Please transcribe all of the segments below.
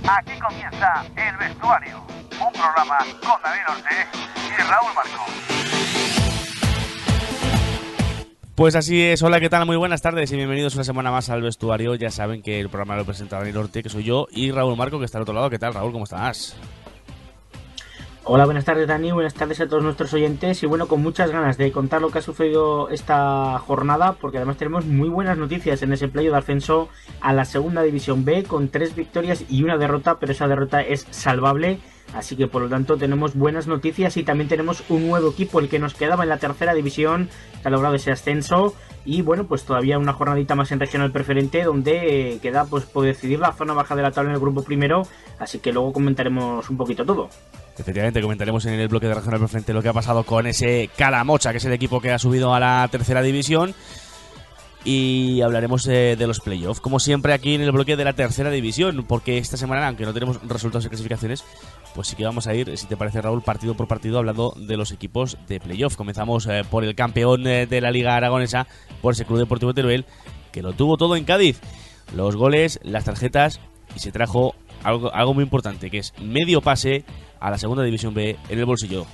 Aquí comienza El Vestuario, un programa con David Orte y Raúl Marco. Pues así es, hola, ¿qué tal? Muy buenas tardes y bienvenidos una semana más al Vestuario. Ya saben que el programa lo presenta David Orte, que soy yo, y Raúl Marco, que está al otro lado. ¿Qué tal, Raúl? ¿Cómo estás? Hola, buenas tardes, Dani, buenas tardes a todos nuestros oyentes y bueno, con muchas ganas de contar lo que ha sucedido esta jornada, porque además tenemos muy buenas noticias en ese playoff de ascenso a la segunda división B, con 3 victorias y una derrota, pero esa derrota es salvable, así que por lo tanto tenemos buenas noticias y también tenemos un nuevo equipo, el que nos quedaba en la tercera división, que ha logrado ese ascenso. Y bueno, pues todavía una jornadita más en regional preferente, donde queda pues por decidir la zona baja de la tabla en el grupo primero, así que luego comentaremos un poquito todo. Efectivamente, comentaremos en el bloque de regional preferente lo que ha pasado con ese Calamocha, que es el equipo que ha subido a la tercera división, y hablaremos de los playoffs, como siempre aquí en el bloque de la tercera división, porque esta semana, aunque no tenemos resultados de clasificaciones, pues sí que vamos a ir, si te parece, Raúl, partido por partido, hablando de los equipos de playoff. Comenzamos por el campeón de la Liga Aragonesa, por ese Club Deportivo Teruel, que lo tuvo todo en Cádiz. Los goles, las tarjetas, y se trajo algo muy importante, que es medio pase a la segunda división B en el bolsillo.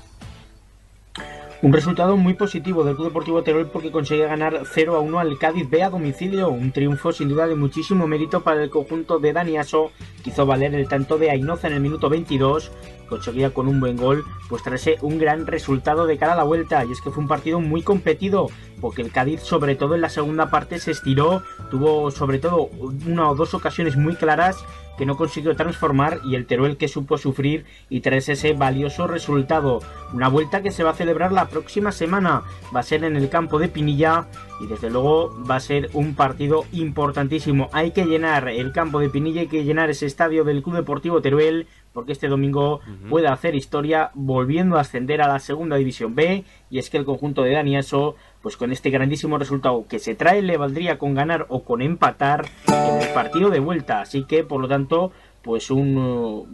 Un resultado muy positivo del Club Deportivo Teruel, porque consigue ganar 0-1 al Cádiz B a domicilio. Un triunfo sin duda de muchísimo mérito para el conjunto de Dani Aso, que hizo valer el tanto de Ainoza en el minuto 22. Conseguía con un buen gol pues traerse un gran resultado de cara a la vuelta, y es que fue un partido muy competido, porque el Cádiz, sobre todo en la segunda parte, se estiró, tuvo sobre todo una o dos ocasiones muy claras que no consiguió transformar, y el Teruel que supo sufrir y traerse ese valioso resultado. Una vuelta que se va a celebrar la próxima semana, va a ser en el campo de Pinilla, y desde luego va a ser un partido importantísimo. Hay que llenar el campo de Pinilla, hay que llenar ese estadio del Club Deportivo Teruel, porque este domingo puede hacer historia volviendo a ascender a la segunda división B, y es que el conjunto de Dani Aso, pues con este grandísimo resultado que se trae, le valdría con ganar o con empatar en el partido de vuelta. Así que por lo tanto, pues un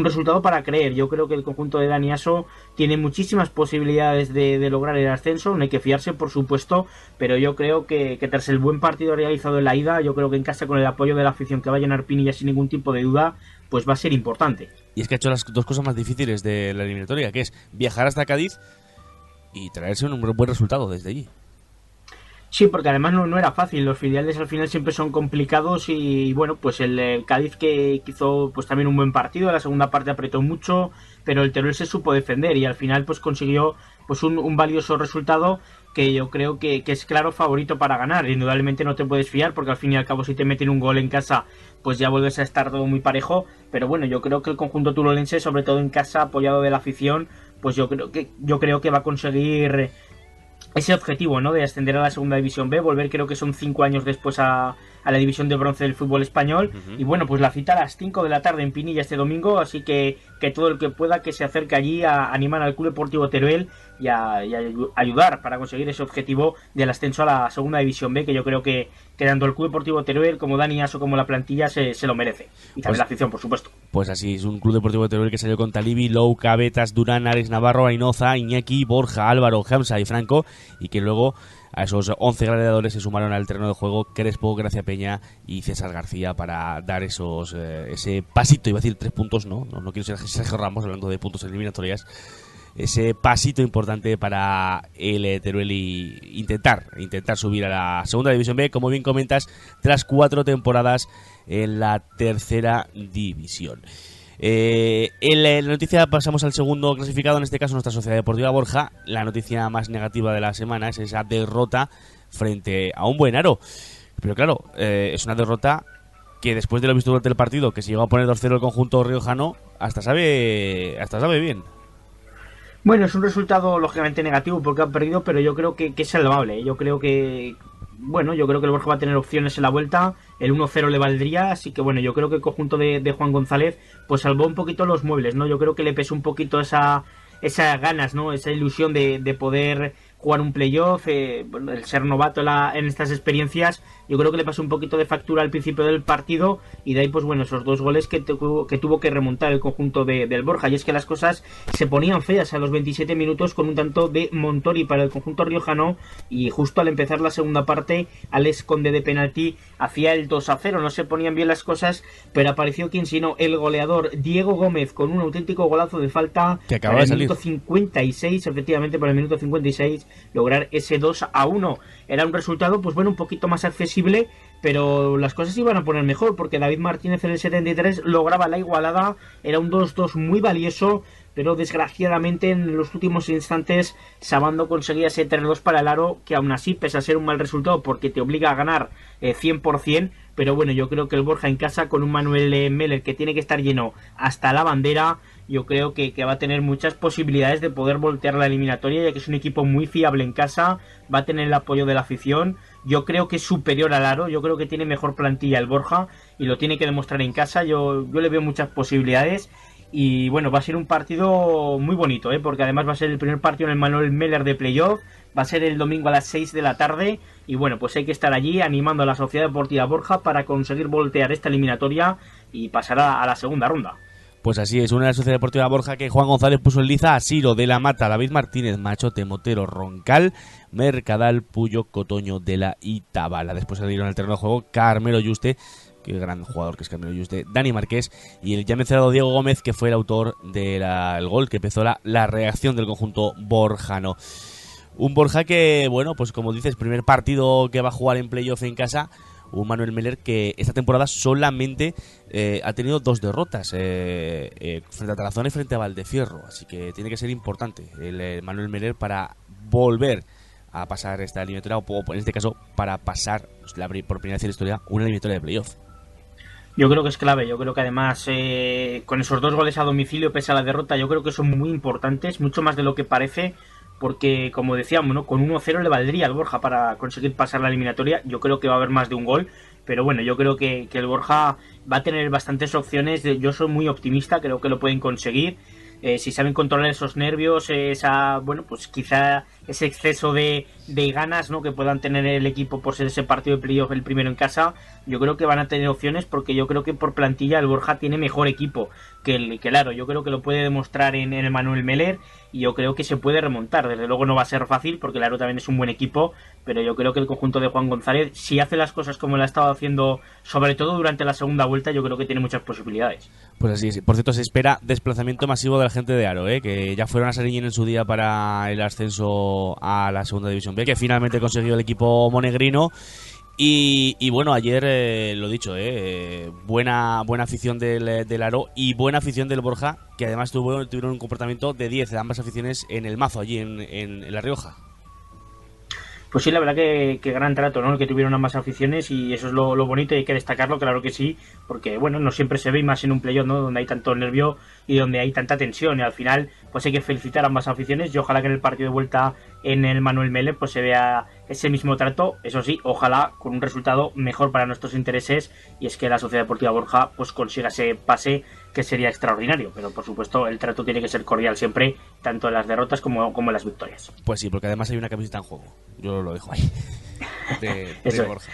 resultado para creer. Yo creo que el conjunto de Dani Aso tiene muchísimas posibilidades de lograr el ascenso. No hay que fiarse, por supuesto, pero yo creo que tras el buen partido realizado en la ida, yo creo que en casa, con el apoyo de la afición que va a llenar Pinilla sin ningún tipo de duda, pues va a ser importante. Y es que ha hecho las dos cosas más difíciles de la eliminatoria, que es viajar hasta Cádiz y traerse un buen resultado desde allí. Sí, porque además no era fácil. Los filiales al final siempre son complicados, y bueno, pues el Cádiz que hizo pues también un buen partido. En la segunda parte apretó mucho, pero el Teruel se supo defender y al final pues consiguió pues un valioso resultado, que yo creo que es claro favorito para ganar. Indudablemente no te puedes fiar, porque al fin y al cabo si te meten un gol en casa pues ya vuelves a estar todo muy parejo, pero bueno, yo creo que el conjunto turolense, sobre todo en casa, apoyado de la afición, pues yo creo que va a conseguir ese objetivo, ¿no?, de ascender a la segunda división B, volver, creo que son 5 años después a la división de bronce del fútbol español. Y bueno, pues la cita a las 5 de la tarde en Pinilla este domingo, así que todo el que pueda que se acerque allí a animar al Club Deportivo Teruel y a ayudar para conseguir ese objetivo del ascenso a la segunda división B, que yo creo que tanto el Club Deportivo Teruel como Dani Aso como la plantilla se lo merece, y también la afición, por supuesto. Pues así es, un Club Deportivo Teruel que salió con Talibi, Lou, Cabetas, Durán, Ares, Navarro, Ainoza, Iñaki, Borja, Álvaro, Hamza y Franco, y que luego a esos 11 gladiadores se sumaron al terreno de juego Crespo, Gracia Peña y César García para dar ese pasito. Iba a decir 3 puntos, no quiero ser Sergio Ramos hablando de puntos eliminatorias. Ese pasito importante para el Teruel y intentar subir a la segunda división B, como bien comentas, tras 4 temporadas en la tercera división. En la noticia pasamos al segundo clasificado, en este caso nuestra Sociedad Deportiva Borja. La noticia más negativa de la semana es esa derrota frente a un Buenaro. Pero claro, es una derrota que después de lo visto durante el partido, que se llegó a poner 2-0 el conjunto riojano, hasta sabe bien. Bueno, es un resultado lógicamente negativo porque han perdido, pero yo creo que es salvable. Yo creo que el Borja va a tener opciones en la vuelta. El 1-0 le valdría, así que bueno, yo creo que el conjunto de Juan González pues salvó un poquito los muebles, ¿no? Yo creo que le pesó un poquito esas ganas, ¿no? Esa ilusión de poder jugar un playoff, bueno, el ser novato en estas experiencias, yo creo que le pasó un poquito de factura al principio del partido, y de ahí pues bueno, esos 2 goles que tuvo que remontar el conjunto del Borja. Y es que las cosas se ponían feas a los 27 minutos con un tanto de Montori para el conjunto riojano, y justo al empezar la segunda parte, Alex Conde de penalti hacía el 2-0. No se ponían bien las cosas, pero apareció quien sino el goleador Diego Gómez con un auténtico golazo de falta que acaba de salir. Minuto 56, efectivamente, para el minuto 56 lograr ese 2-1. Era un resultado, pues bueno, un poquito más accesible, pero las cosas iban a poner mejor, porque David Martínez en el 73 lograba la igualada. Era un 2-2 muy valioso, pero desgraciadamente en los últimos instantes Sabando conseguía ese 3-2 para el aro, que aún así, pese a ser un mal resultado porque te obliga a ganar 100%, pero bueno, yo creo que el Borja en casa, con un Manuel Meller que tiene que estar lleno hasta la bandera, yo creo que va a tener muchas posibilidades de poder voltear la eliminatoria, ya que es un equipo muy fiable en casa, va a tener el apoyo de la afición. Yo creo que es superior al aro, yo creo que tiene mejor plantilla el Borja y lo tiene que demostrar en casa. Yo le veo muchas posibilidades. Y bueno, va a ser un partido muy bonito, porque además va a ser el primer partido en el Manuel Meller de playoff. Va a ser el domingo a las 6 de la tarde. Y bueno, pues hay que estar allí animando a la Sociedad Deportiva Borja para conseguir voltear esta eliminatoria y pasar a la segunda ronda. Pues así es, una de la Sociedad Deportiva Borja que Juan González puso en liza a Siro de la Mata, David Martínez, Machote, Motero, Roncal, Mercadal, Puyo, Cotoño, de la Itabala. Después salieron al terreno de juego Carmelo Yuste, qué gran jugador que es Carmelo Yuste, Dani Marqués y el ya mencionado Diego Gómez, que fue el autor del gol que empezó la reacción del conjunto borjano. Un Borja que, bueno, pues como dices, primer partido que va a jugar en playoff en casa. Un Manuel Meller que esta temporada solamente ha tenido 2 derrotas frente a Tarazona y frente a Valdefierro, así que tiene que ser importante el Manuel Meller para volver a pasar esta eliminatoria, o en este caso para pasar por primera vez en la historia una eliminatoria de playoff. Yo creo que es clave, yo creo que además con esos 2 goles a domicilio pese a la derrota, yo creo que son muy importantes, mucho más de lo que parece, porque como decíamos, ¿no?, con 1-0 le valdría al Borja para conseguir pasar la eliminatoria. Yo creo que va a haber más de un gol, pero bueno, yo creo que el Borja va a tener bastantes opciones. Yo soy muy optimista, creo que lo pueden conseguir. Si saben controlar esos nervios, bueno, pues quizá ese exceso de ganas, ¿no?, que puedan tener el equipo por ser ese partido de playoff el primero en casa, yo creo que van a tener opciones, porque yo creo que por plantilla el Borja tiene mejor equipo que el Aro. Yo creo que lo puede demostrar en el Manuel Meller, y yo creo que se puede remontar. Desde luego no va a ser fácil, porque el Aro también es un buen equipo, pero yo creo que el conjunto de Juan González, si hace las cosas como lo ha estado haciendo, sobre todo durante la segunda vuelta, yo creo que tiene muchas posibilidades. Pues así es. Por cierto, se espera desplazamiento masivo de la gente de Aro, que ya fueron a Sariñena en su día para el ascenso a la segunda división B, que finalmente consiguió el equipo monegrino. Y bueno, ayer lo dicho, buena afición del Aro y buena afición del Borja, que además tuvieron un comportamiento de 10 de ambas aficiones en el Mazo, allí en La Rioja. Pues sí, la verdad que gran trato, ¿no?, el que tuvieron ambas aficiones, y eso es lo bonito y hay que destacarlo, claro que sí, porque bueno, no siempre se ve, y más en un playoff, ¿no?, donde hay tanto nervio y donde hay tanta tensión, y al final pues hay que felicitar a ambas aficiones, y ojalá que en el partido de vuelta en el Manuel Meller pues se vea ese mismo trato. Eso sí, ojalá con un resultado mejor para nuestros intereses, y es que la Sociedad Deportiva Borja pues consiga ese pase, que sería extraordinario, pero por supuesto el trato tiene que ser cordial siempre, tanto en las derrotas como en las victorias. Pues sí, porque además hay una camiseta en juego, yo lo dejo ahí, de Borja.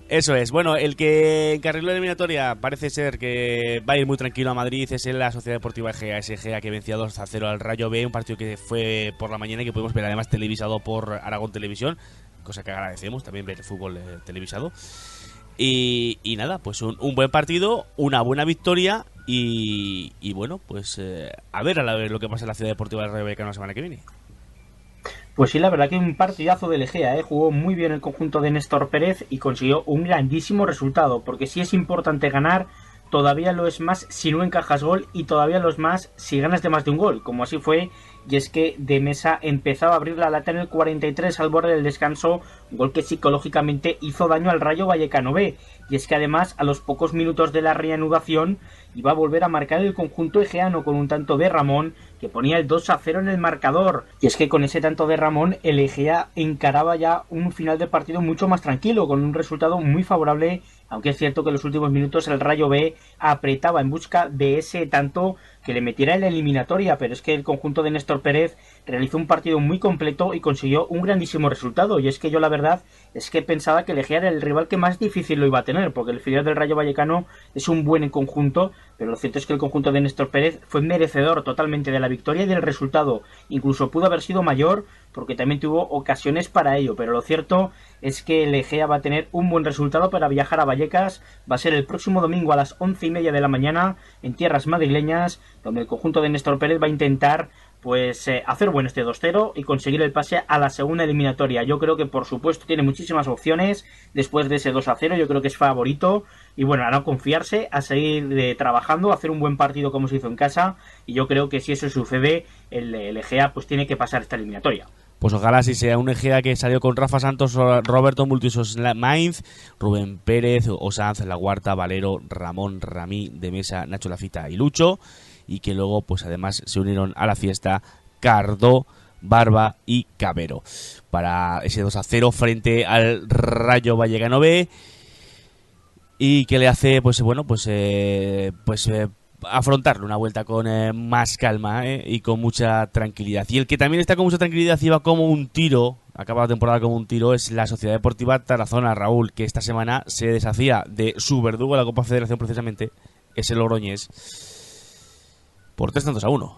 Eso es. Bueno, el que encarriló la eliminatoria parece ser que va a ir muy tranquilo a Madrid, es la Sociedad Deportiva Egea, que venció 2-0 al Rayo B, un partido que fue por la mañana y que pudimos ver además televisado por Aragón Televisión, cosa que agradecemos, también ver fútbol televisado. Y nada, pues un buen partido, una buena victoria y bueno, pues a ver lo que pasa en la Ciudad Deportiva del Rayo Vallecano la semana que viene. Pues sí, la verdad que un partidazo del Egea, jugó muy bien el conjunto de Néstor Pérez y consiguió un grandísimo resultado, porque sí es importante ganar, todavía lo es más si no encajas gol, y todavía lo es más si ganas de más de un gol, como así fue. Y es que De Mesa empezaba a abrir la lata en el 43 al borde del descanso, gol que psicológicamente hizo daño al Rayo Vallecano B. Y es que además a los pocos minutos de la reanudación iba a volver a marcar el conjunto egeano con un tanto de Ramón, que ponía el 2-0 en el marcador. Y es que con ese tanto de Ramón el Egea encaraba ya un final de partido mucho más tranquilo, con un resultado muy favorable, aunque es cierto que en los últimos minutos el Rayo B apretaba en busca de ese tanto, que le metiera en la eliminatoria, pero es que el conjunto de Néstor Pérez realizó un partido muy completo y consiguió un grandísimo resultado. Y es que yo la verdad es que pensaba que Legia era el rival que más difícil lo iba a tener, porque el filial del Rayo Vallecano es un buen conjunto, pero lo cierto es que el conjunto de Néstor Pérez fue merecedor totalmente de la victoria y del resultado. Incluso pudo haber sido mayor, porque también tuvo ocasiones para ello, pero lo cierto es que el Egea va a tener un buen resultado para viajar a Vallecas. Va a ser el próximo domingo a las 11:30 de la mañana en tierras madrileñas, donde el conjunto de Néstor Pérez va a intentar hacer bueno este 2-0 y conseguir el pase a la segunda eliminatoria. Yo creo que por supuesto tiene muchísimas opciones después de ese 2-0, yo creo que es favorito y bueno, a no confiarse, a seguir trabajando, a hacer un buen partido como se hizo en casa, y yo creo que si eso sucede el Egea pues tiene que pasar esta eliminatoria. Pues ojalá si sea un Egea que salió con Rafa Santos, Roberto Multisos Mainz, Rubén Pérez, Osanz, La Huarta, Valero, Ramón, Ramí, De Mesa, Nacho Lafita y Lucho, y que luego pues además se unieron a la fiesta Cardó, Barba y Cabero para ese 2-0 frente al Rayo Vallecano B, y que le hace afrontarlo una vuelta con más calma y con mucha tranquilidad. Y el que también está con mucha tranquilidad y va como un tiro, acaba la temporada como un tiro, es la Sociedad Deportiva Tarazona, Raúl, que esta semana se deshacía de su verdugo en la Copa Federación, precisamente, es el Logroñés, por 3-1.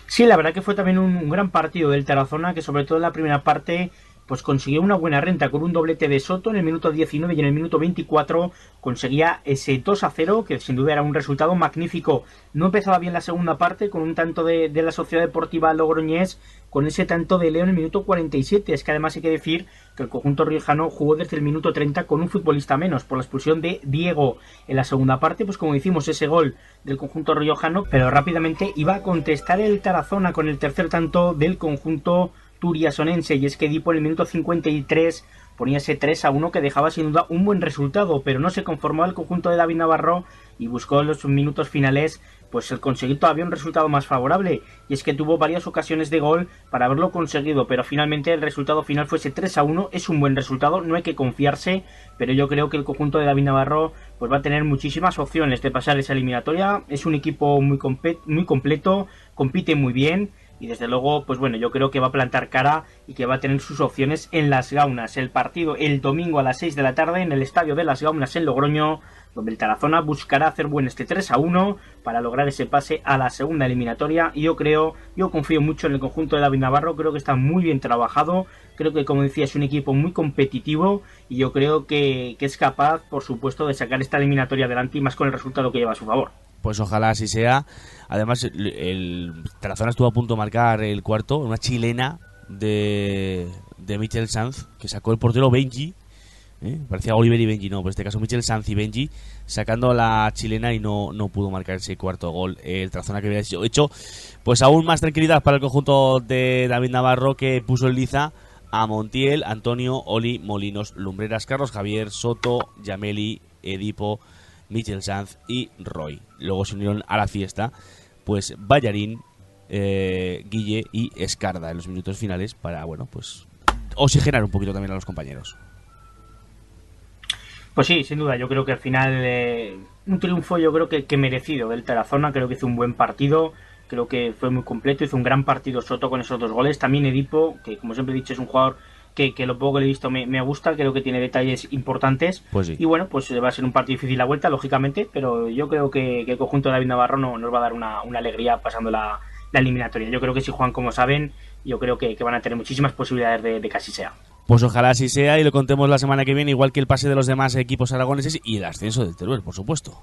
Sí, la verdad que fue también un gran partido del Tarazona, que sobre todo en la primera parte pues consiguió una buena renta con un doblete de Soto en el minuto 19 y en el minuto 24 conseguía ese 2-0, que sin duda era un resultado magnífico. No empezaba bien la segunda parte con un tanto de la Sociedad Deportiva Logroñés, con ese tanto de Leo en el minuto 47. Es que además hay que decir que el conjunto riojano jugó desde el minuto 30 con un futbolista menos por la expulsión de Diego. En la segunda parte, pues como decimos, ese gol del conjunto riojano, pero rápidamente iba a contestar el Tarazona con el tercer tanto del conjunto turiasonense, y es que Edipo en el minuto 53 ponía ese 3-1 que dejaba sin duda un buen resultado, pero no se conformó el conjunto de David Navarro y buscó en los minutos finales pues el conseguir todavía un resultado más favorable, y es que tuvo varias ocasiones de gol para haberlo conseguido, pero finalmente el resultado final fue ese 3-1, es un buen resultado, no hay que confiarse, pero yo creo que el conjunto de David Navarro pues va a tener muchísimas opciones de pasar esa eliminatoria. Es un equipo muy completo, compite muy bien, y desde luego, pues bueno, yo creo que va a plantar cara y que va a tener sus opciones en Las Gaunas. El partido el domingo a las 6 de la tarde en el estadio de Las Gaunas en Logroño, donde el Tarazona buscará hacer buen este 3-1 para lograr ese pase a la segunda eliminatoria. Y yo confío mucho en el conjunto de David Navarro, creo que está muy bien trabajado, creo que, como decía, es un equipo muy competitivo, y yo creo que es capaz, por supuesto, de sacar esta eliminatoria adelante, y más con el resultado que lleva a su favor. Pues ojalá así sea. Además, el Tarazona estuvo a punto de marcar el cuarto, una chilena de Michel Sanz, que sacó el portero Benji. Parecía Oliver y Benji, no, pero en este caso Michel Sanz y Benji, sacando a la chilena, y no pudo marcar ese cuarto gol. El Tarazona, que había hecho pues aún más tranquilidad para el conjunto de David Navarro, que puso en liza a Montiel, Antonio, Oli, Molinos, Lumbreras, Carlos Javier, Soto, Yameli, Edipo, Michel Sanz y Roy. Luego se unieron a la fiesta pues Ballarín, Guille y Escarda en los minutos finales para, bueno, pues oxigenar un poquito también a los compañeros. Pues sí, sin duda, yo creo que al final un triunfo yo creo que merecido del Tarazona. Creo que hizo un buen partido, creo que fue muy completo, hizo un gran partido Soto con esos 2 goles, también Edipo, que como siempre he dicho es un jugador que lo poco que le he visto me gusta, creo que tiene detalles importantes. Pues sí. Y bueno, pues va a ser un partido difícil la vuelta, lógicamente, pero yo creo que el conjunto de David Navarro nos va a dar una alegría pasando la eliminatoria. Yo creo que si juegan como saben, yo creo que van a tener muchísimas posibilidades de que así sea. Pues ojalá así sea, y lo contemos la semana que viene, igual que el pase de los demás equipos aragoneses y el ascenso del Teruel, por supuesto.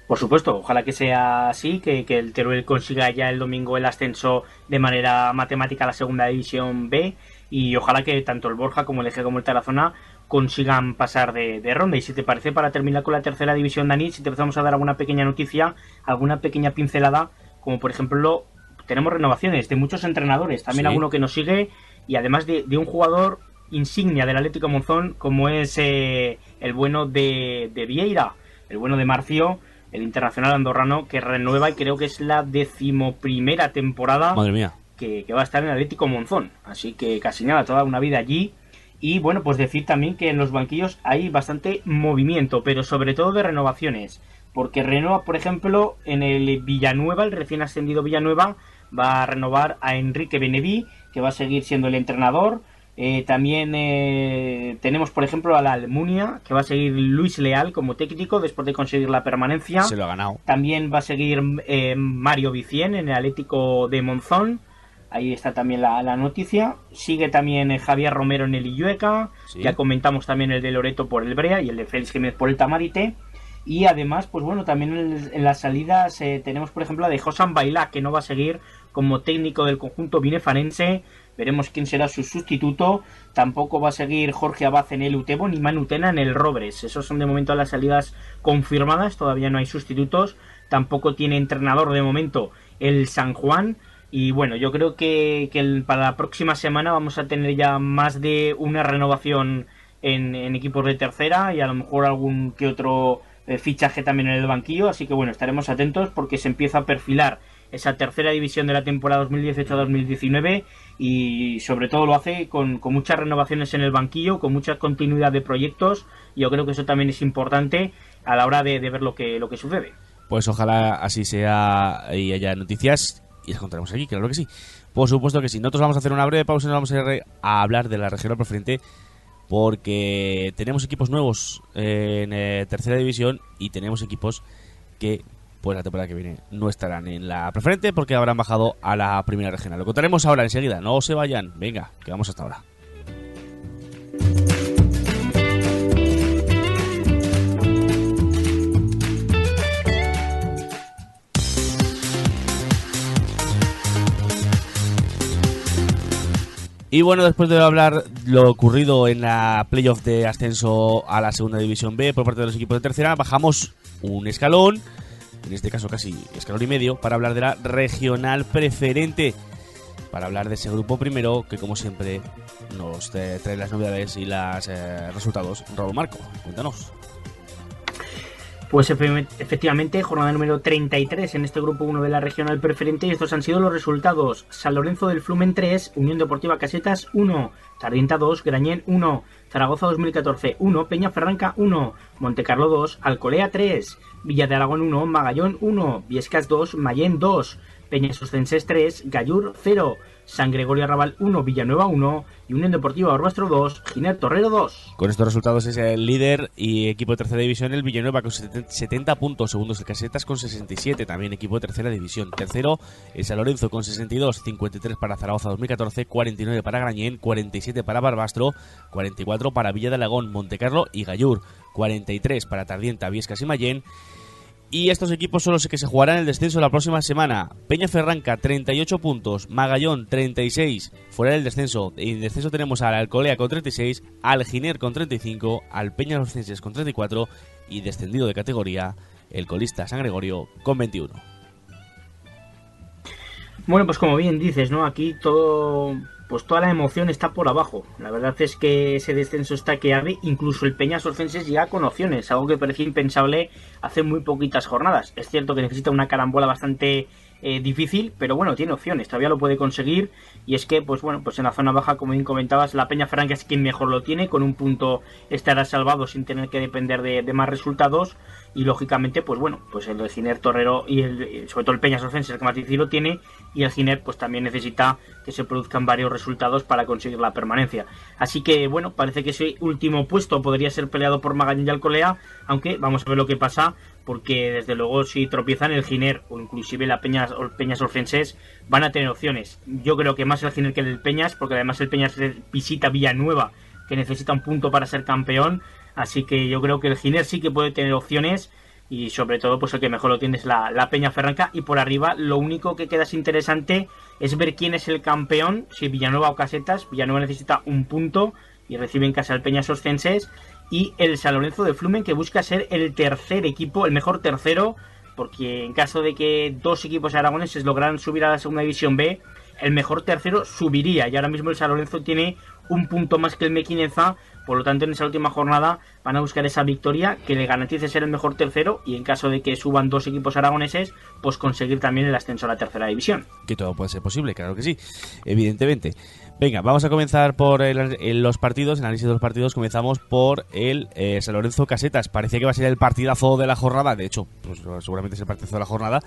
Por supuesto, ojalá que sea así, que el Teruel consiga ya el domingo el ascenso de manera matemática a la segunda división B, y ojalá que tanto el Borja como el Eje como el Tarazona consigan pasar de ronda. Y si te parece, para terminar con la tercera división, Dani, si te empezamos a dar alguna pequeña noticia, alguna pequeña pincelada, como por ejemplo, tenemos renovaciones de muchos entrenadores, también alguno que nos sigue, y además de un jugador insignia del Atlético Monzón, como es el bueno de Vieira, el bueno de Marcio, el internacional andorrano, que renueva, y creo que es la 11ª temporada. Madre mía. Que va a estar en el Atlético Monzón, así que casi nada, toda una vida allí. Y bueno, pues decir también que en los banquillos hay bastante movimiento, pero sobre todo de renovaciones. porque renueva, por ejemplo, en el Villanueva, el recién ascendido Villanueva, va a renovar a Enrique Beneví, que va a seguir siendo el entrenador. También tenemos, por ejemplo, a la Almunia, que va a seguir Luis Leal como técnico después de conseguir la permanencia. Se lo ha ganado. También va a seguir Mario Vicien en el Atlético de Monzón. Ahí está también la noticia. Sigue también Javier Romero en el Illueca. Sí. Ya comentamos también el de Loreto por el Brea y el de Félix Jiménez por el Tamarite. Y además, pues bueno, también en las salidas tenemos, por ejemplo, la de Josan Bailá, que no va a seguir como técnico del conjunto binefarense. Veremos quién será su sustituto. Tampoco va a seguir Jorge Abad en el Utebo ni Manu Tena en el Robres. Esos son de momento las salidas confirmadas. Todavía no hay sustitutos. Tampoco tiene entrenador de momento el San Juan. Y bueno, yo creo que para la próxima semana vamos a tener ya más de una renovación en equipos de tercera y a lo mejor algún que otro fichaje también en el banquillo. Así que bueno, estaremos atentos porque se empieza a perfilar esa tercera división de la temporada 2018-2019 y sobre todo lo hace con muchas renovaciones en el banquillo, con mucha continuidad de proyectos. Y yo creo que eso también es importante a la hora de ver lo que sucede. Pues ojalá así sea y haya noticias y las contaremos aquí, claro que sí. Por supuesto que sí. Nosotros vamos a hacer una breve pausa y nos vamos a hablar de la regional preferente porque tenemos equipos nuevos en tercera división y tenemos equipos que pues la temporada que viene no estarán en la preferente porque habrán bajado a la primera regional. Lo contaremos ahora enseguida, no se vayan. Venga, que vamos hasta ahora. Y bueno, después de hablar lo ocurrido en la playoff de ascenso a la segunda división B por parte de los equipos de tercera, bajamos un escalón, en este caso casi escalón y medio, para hablar de la regional preferente, para hablar de ese grupo primero que como siempre nos trae las novedades y los resultados. Raúl Marco, cuéntanos. Pues efectivamente, jornada número 33 en este grupo 1 de la regional preferente y estos han sido los resultados. San Lorenzo del Flumen 3, Unión Deportiva Casetas 1, Tardienta 2, Grañén 1, Zaragoza 2014 1, Peñaferranca 1, Montecarlo 2, Alcolea 3, Villa de Aragón 1, Magallón 1, Viescas 2, Mayén 2, Peñas Ostenses 3, Gallur 0, San Gregorio Arrabal 1, Villanueva 1 y Unión Deportiva Barbastro 2, Giner Torrero 2. Con estos resultados es el líder y equipo de tercera división el Villanueva con 70 puntos, segundos el Casetas con 67, también equipo de tercera división. Tercero el San Lorenzo con 62, 53 para Zaragoza 2014, 49 para Grañén, 47 para Barbastro, 44 para Villa de Alagón, Montecarlo y Gallur, 43 para Tardienta, Viescas y Mayén. Y estos equipos son los que se jugarán el descenso la próxima semana. Peñaferranca 38 puntos, Magallón 36, fuera del descenso. En descenso tenemos al Alcolea con 36, al Giner con 35, al Peñas Ostenses con 34 y descendido de categoría el colista San Gregorio con 21. Bueno, pues como bien dices, ¿no? Aquí toda la emoción está por abajo. La verdad es que ese descenso está que arde. Incluso el Peñas Ostenses llega con opciones, algo que parecía impensable hace muy poquitas jornadas. Es cierto que necesita una carambola bastante difícil, pero bueno, tiene opciones, todavía lo puede conseguir. Y es que, pues bueno, pues en la zona baja, como bien comentabas, la Peñaferranca es quien mejor lo tiene, con un punto estará salvado sin tener que depender de más resultados. Y lógicamente, pues bueno, pues el Giner Torrero y sobre todo el Peñas Ostenses, el que más difícil lo tiene, y el Giner pues también necesita que se produzcan varios resultados para conseguir la permanencia. Así que bueno, parece que ese último puesto podría ser peleado por Magallón y Alcolea, aunque vamos a ver lo que pasa, porque desde luego si tropiezan el Giner o inclusive la Peñas Ostenses van a tener opciones. Yo creo que más el Giner que el Peñas, porque además el Peñas visita Villanueva, que necesita un punto para ser campeón. Así que yo creo que el Giner sí que puede tener opciones y sobre todo pues el que mejor lo tiene es la Peñaferranca. Y por arriba lo único que queda es interesante es ver quién es el campeón, si Villanueva o Casetas. Villanueva necesita un punto y recibe en casa el Peñas Ostenses, y el San Lorenzo de Flumen, que busca ser el tercer equipo, el mejor tercero, porque en caso de que dos equipos aragoneses lograran subir a la segunda división B, el mejor tercero subiría, y ahora mismo el San Lorenzo tiene un punto más que el Mequinenza, Por lo tanto, en esa última jornada van a buscar esa victoria que le garantice ser el mejor tercero y en caso de que suban 2 equipos aragoneses, pues conseguir también el ascenso a la tercera división. Que todo puede ser posible, claro que sí, evidentemente. Venga, vamos a comenzar por los partidos, el análisis de los partidos. Comenzamos por el San Lorenzo Casetas. Parecía que va a ser el partidazo de la jornada. De hecho, pues seguramente es el partidazo de la jornada,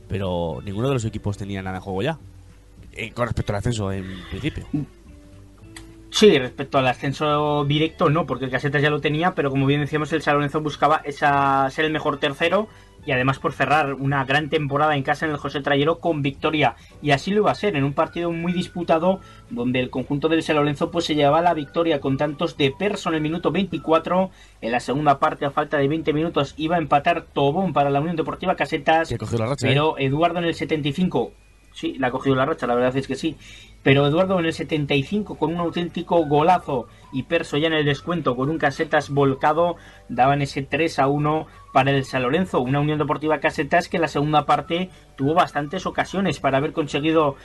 pero ninguno de los equipos tenía nada en juego ya, con respecto al ascenso en principio. Sí, respecto al ascenso directo no, porque el Casetas ya lo tenía, pero como bien decíamos, el San Lorenzo buscaba ser el mejor tercero y además por cerrar una gran temporada en casa en el José Trayero con victoria, y así lo iba a ser, en un partido muy disputado donde el conjunto del San Lorenzo pues se llevaba la victoria con tantos de Perso en el minuto 24, en la segunda parte a falta de 20 minutos iba a empatar Tobón para la Unión Deportiva Casetas, Que cogió la racha, pero Eduardo en el 75, sí, la ha cogido la racha, la verdad es que sí. Pero Eduardo en el 75 con un auténtico golazo y Perso ya en el descuento con un Casetas volcado daban ese 3-1 para el San Lorenzo. Una Unión Deportiva Casetas que en la segunda parte tuvo bastantes ocasiones para haber conseguido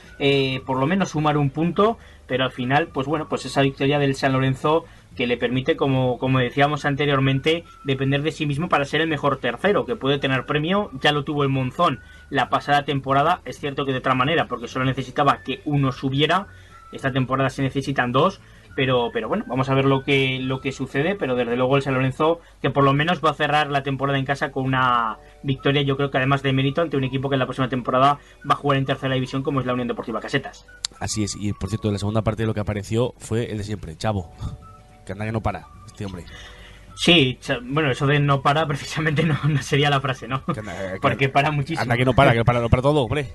por lo menos sumar un punto, pero al final, pues bueno, pues esa victoria del San Lorenzo que le permite, como decíamos anteriormente, depender de sí mismo para ser el mejor tercero, que puede tener premio. Ya lo tuvo el Monzón la pasada temporada, es cierto que de otra manera, porque solo necesitaba que uno subiera. Esta temporada se necesitan 2, pero bueno, vamos a ver lo que sucede, pero desde luego el San Lorenzo, que por lo menos va a cerrar la temporada en casa con una victoria, yo creo que además de mérito, ante un equipo que en la próxima temporada va a jugar en tercera división, como es la Unión Deportiva Casetas. Así es, y por cierto, en la segunda parte lo que apareció fue el de siempre, Chavo, que anda que no para, este hombre. Sí, bueno, eso de no para precisamente no sería la frase, ¿no? Porque para muchísimo. Anda que no para todo, hombre.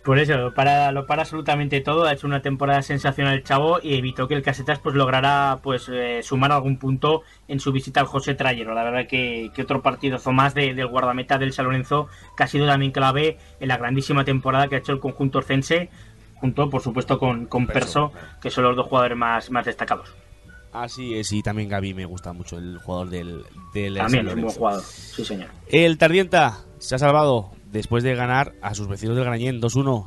Por eso, lo para absolutamente todo. Ha hecho una temporada sensacional el Chavo y evitó que el Casetas pues lograra pues sumar algún punto en su visita al José Trayero. La verdad que otro partidazo más del guardameta del San Lorenzo, que ha sido también clave en la grandísima temporada que ha hecho el conjunto orcense, junto por supuesto con Perso, que son los dos jugadores más destacados. Así es, y también Gaby me gusta mucho, el jugador del también es un buen jugador, sí señor. El Tardienta se ha salvado después de ganar a sus vecinos del Grañén 2-1.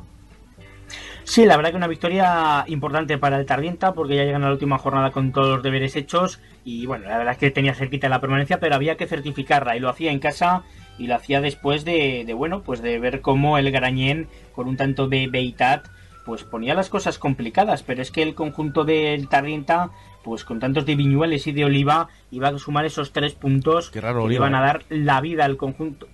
Sí, la verdad que una victoria importante para el Tardienta, porque ya llegan a la última jornada con todos los deberes hechos y bueno, la verdad es que tenía cerquita la permanencia, pero había que certificarla y lo hacía en casa y lo hacía después de bueno, pues de ver cómo el Grañén con un tanto de Beitat pues ponía las cosas complicadas, pero es que el conjunto del Tardienta pues con tantos de Viñuales y de Oliva iba a sumar esos 3 puntos. Qué raro, que Oliva, iban a dar la vida al conjunto.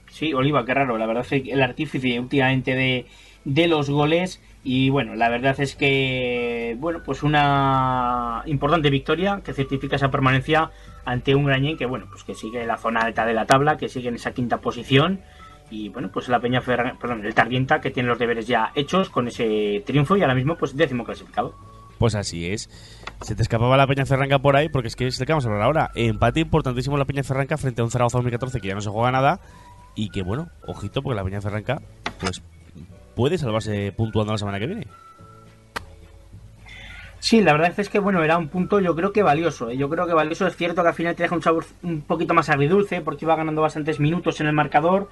Sí, Oliva, qué raro, la verdad es que el artífice últimamente de los goles. Y bueno, la verdad es que bueno, pues una importante victoria que certifica esa permanencia ante un Grañén que bueno, pues que sigue en la zona alta de la tabla, que sigue en esa quinta posición. Y bueno, pues la el Tardienta, que tiene los deberes ya hechos con ese triunfo y ahora mismo pues 10º clasificado. Pues así es. Se te escapaba la Peñacerranca por ahí, porque es que es de que vamos a hablar ahora. Empate importantísimo la Peñacerranca frente a un Zaragoza 2014 que ya no se juega nada. Y que bueno, ojito, porque la Peñacerranca pues puede salvarse puntuando la semana que viene. Sí, la verdad es que bueno, era un punto yo creo que valioso. Yo creo que valioso, es cierto que al final te deja un sabor un poquito más agridulce, porque iba ganando bastantes minutos en el marcador,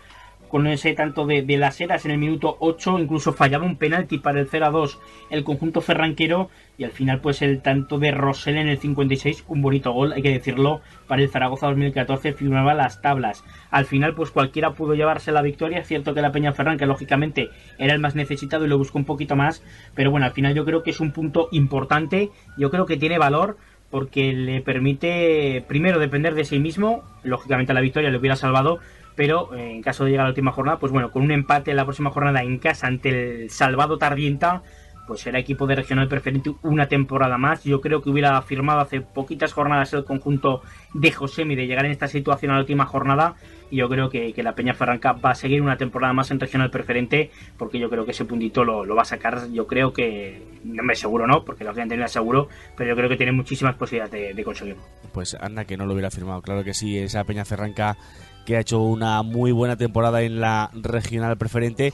con ese tanto de las Heras en el minuto 8, incluso fallaba un penalti para el 0-2 el conjunto ferranquero, y al final pues el tanto de Rosell en el 56, un bonito gol, hay que decirlo, para el Zaragoza 2014, firmaba las tablas. Al final pues cualquiera pudo llevarse la victoria, es cierto que la Peñaferranca lógicamente era el más necesitado y lo buscó un poquito más, pero bueno, al final yo creo que es un punto importante, yo creo que tiene valor, porque le permite primero depender de sí mismo, lógicamente la victoria le hubiera salvado, pero en caso de llegar a la última jornada, pues bueno, con un empate en la próxima jornada en casa ante el salvado Tardienta, pues será equipo de regional preferente una temporada más. Yo creo que hubiera firmado hace poquitas jornadas el conjunto de Josemi de llegar en esta situación a la última jornada, y yo creo que la Peñaferranca va a seguir una temporada más en regional preferente, porque yo creo que ese puntito lo va a sacar. Yo creo que, no me seguro no, porque lógicamente no es seguro, pero yo creo que tiene muchísimas posibilidades de conseguirlo. Pues anda que no lo hubiera firmado, claro que sí, esa Peñacerranca que ha hecho una muy buena temporada en la regional preferente,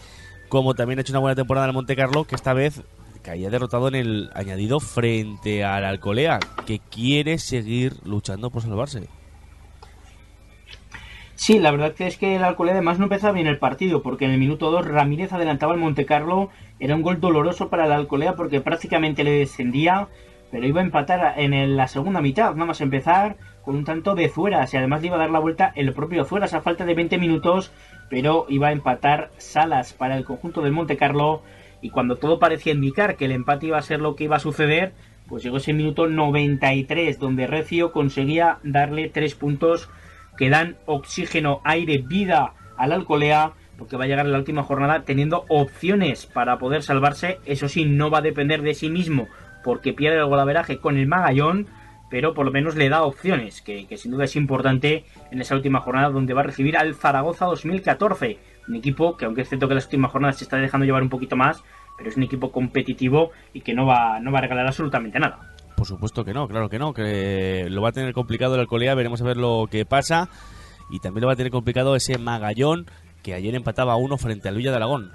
como también ha hecho una buena temporada en el Monte Carlo, que esta vez caía derrotado en el añadido frente al Alcolea, que quiere seguir luchando por salvarse. Sí, la verdad que es que el Alcolea además no empezaba bien el partido, porque en el minuto 2 Ramírez adelantaba al Monte Carlo, era un gol doloroso para el Alcolea porque prácticamente le descendía. pero iba a empatar en la segunda mitad, nada más empezar, con un tanto de Zueras, y además le iba a dar la vuelta el propio Zueras a falta de 20 minutos, pero iba a empatar Salas para el conjunto del Montecarlo, y cuando todo parecía indicar que el empate iba a ser lo que iba a suceder, pues llegó ese minuto 93, donde Recio conseguía darle 3 puntos que dan oxígeno, aire, vida al Alcolea, porque va a llegar en la última jornada teniendo opciones para poder salvarse. Eso sí, no va a depender de sí mismo, porque pierde el golaveraje con el Magallón, pero por lo menos le da opciones, que sin duda es importante en esa última jornada, donde va a recibir al Zaragoza 2014, un equipo que, aunque es cierto que en las últimas jornadas se está dejando llevar un poquito más, pero es un equipo competitivo y que no va a regalar absolutamente nada. Por supuesto que no, claro que no, que lo va a tener complicado el Alcolea, veremos a ver lo que pasa, y también lo va a tener complicado ese Magallón, que ayer empataba a 1 frente al Villa de Aragón.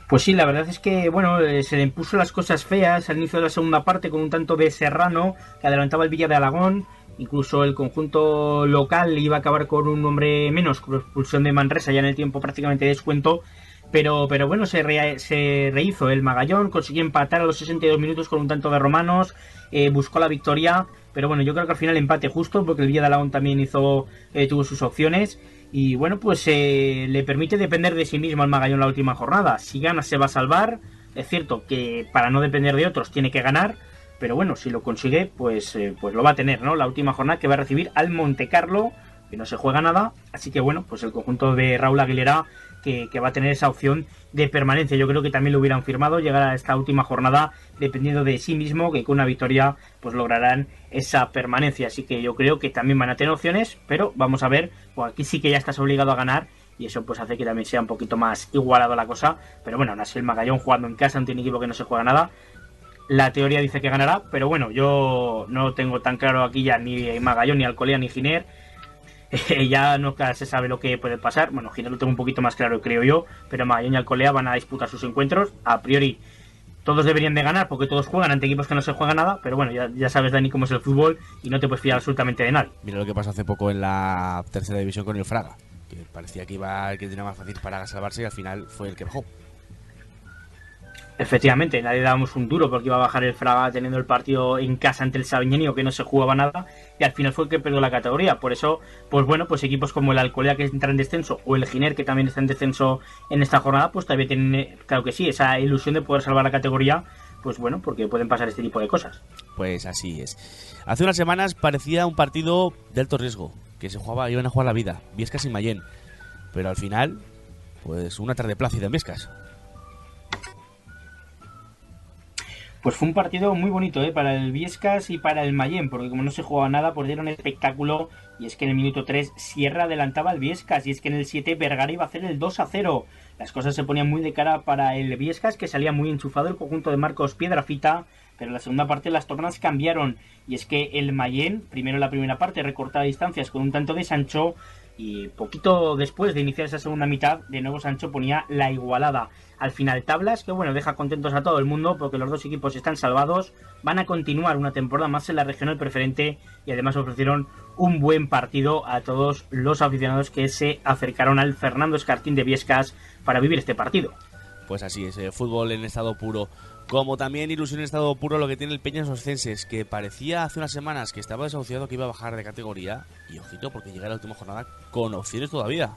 Pues sí, la verdad es que bueno, se le impuso las cosas feas al inicio de la segunda parte con un tanto de Serrano que adelantaba el Villa de Aragón. Incluso el conjunto local iba a acabar con un hombre menos, con expulsión de Manresa ya en el tiempo prácticamente de descuento. Pero bueno, se rehizo el Magallón, consiguió empatar a los 62 minutos con un tanto de Romanos, buscó la victoria, pero bueno, yo creo que al final empate justo, porque el Villa de Aragón también tuvo sus opciones, y bueno, pues le permite depender de sí mismo al Magallón la última jornada. Si gana se va a salvar, es cierto que para no depender de otros tiene que ganar, pero bueno, si lo consigue, pues lo va a tener, ¿no? La última jornada que va a recibir al Montecarlo, que no se juega nada, así que bueno, pues el conjunto de Raúl Aguilera que va a tener esa opción de permanencia. Yo creo que también lo hubieran firmado, llegar a esta última jornada dependiendo de sí mismo, que con una victoria pues lograrán esa permanencia. Así que yo creo que también van a tener opciones, pero vamos a ver, pues aquí sí que ya estás obligado a ganar, y eso pues hace que también sea un poquito más igualado la cosa. Pero bueno, aún así el Magallón jugando en casa ante un equipo que no se juega nada, la teoría dice que ganará, pero bueno, yo no tengo tan claro aquí ya ni Magallón, ni Alcolea, ni Giner. Ya no se sabe lo que puede pasar. Bueno, Giner lo tengo un poquito más claro, creo yo, pero Magallón y Alcolea van a disputar sus encuentros. A priori todos deberían de ganar, porque todos juegan ante equipos que no se juega nada, pero bueno, ya sabes, Dani, cómo es el fútbol y no te puedes fiar absolutamente de nadie. Mira lo que pasó hace poco en la tercera división con el Fraga, que parecía que tenía más fácil para salvarse, y al final fue el que bajó. Efectivamente, nadie dábamos un duro porque iba a bajar el Fraga teniendo el partido en casa ante el Sabiñánigo, que no se jugaba nada, y al final fue el que perdió la categoría. Por eso, pues bueno, pues equipos como el Alcolea, que entra en descenso, o el Giner, que también está en descenso en esta jornada, pues también tienen, claro que sí, esa ilusión de poder salvar la categoría, pues bueno, porque pueden pasar este tipo de cosas. Pues así es. Hace unas semanas parecía un partido de alto riesgo, que iban a jugar la vida, Viescas y Mayén, pero al final, pues una tarde plácida en Viescas. Pues fue un partido muy bonito para el Viescas y para el Mayén, porque como no se jugaba nada, pues dieron espectáculo, y es que en el minuto 3 Sierra adelantaba al Viescas, y es que en el 7 Vergara iba a hacer el 2-0. Las cosas se ponían muy de cara para el Viescas, que salía muy enchufado el conjunto de Marcos Piedrafita, pero en la segunda parte las tornas cambiaron, y es que el Mayén, primero en la primera parte, recortaba distancias con un tanto de Sancho, y poquito después de iniciar esa segunda mitad, de nuevo Sancho ponía la igualada. Al final tablas, que bueno, deja contentos a todo el mundo porque los dos equipos están salvados, van a continuar una temporada más en la regional preferente, y además ofrecieron un buen partido a todos los aficionados que se acercaron al Fernando Escartín de Viescas para vivir este partido. Pues así es, fútbol en estado puro. Como también ilusión en estado puro lo que tiene el Peñas Oscenses, que parecía hace unas semanas que estaba desahuciado, que iba a bajar de categoría, y ojito porque llega la última jornada con opciones todavía.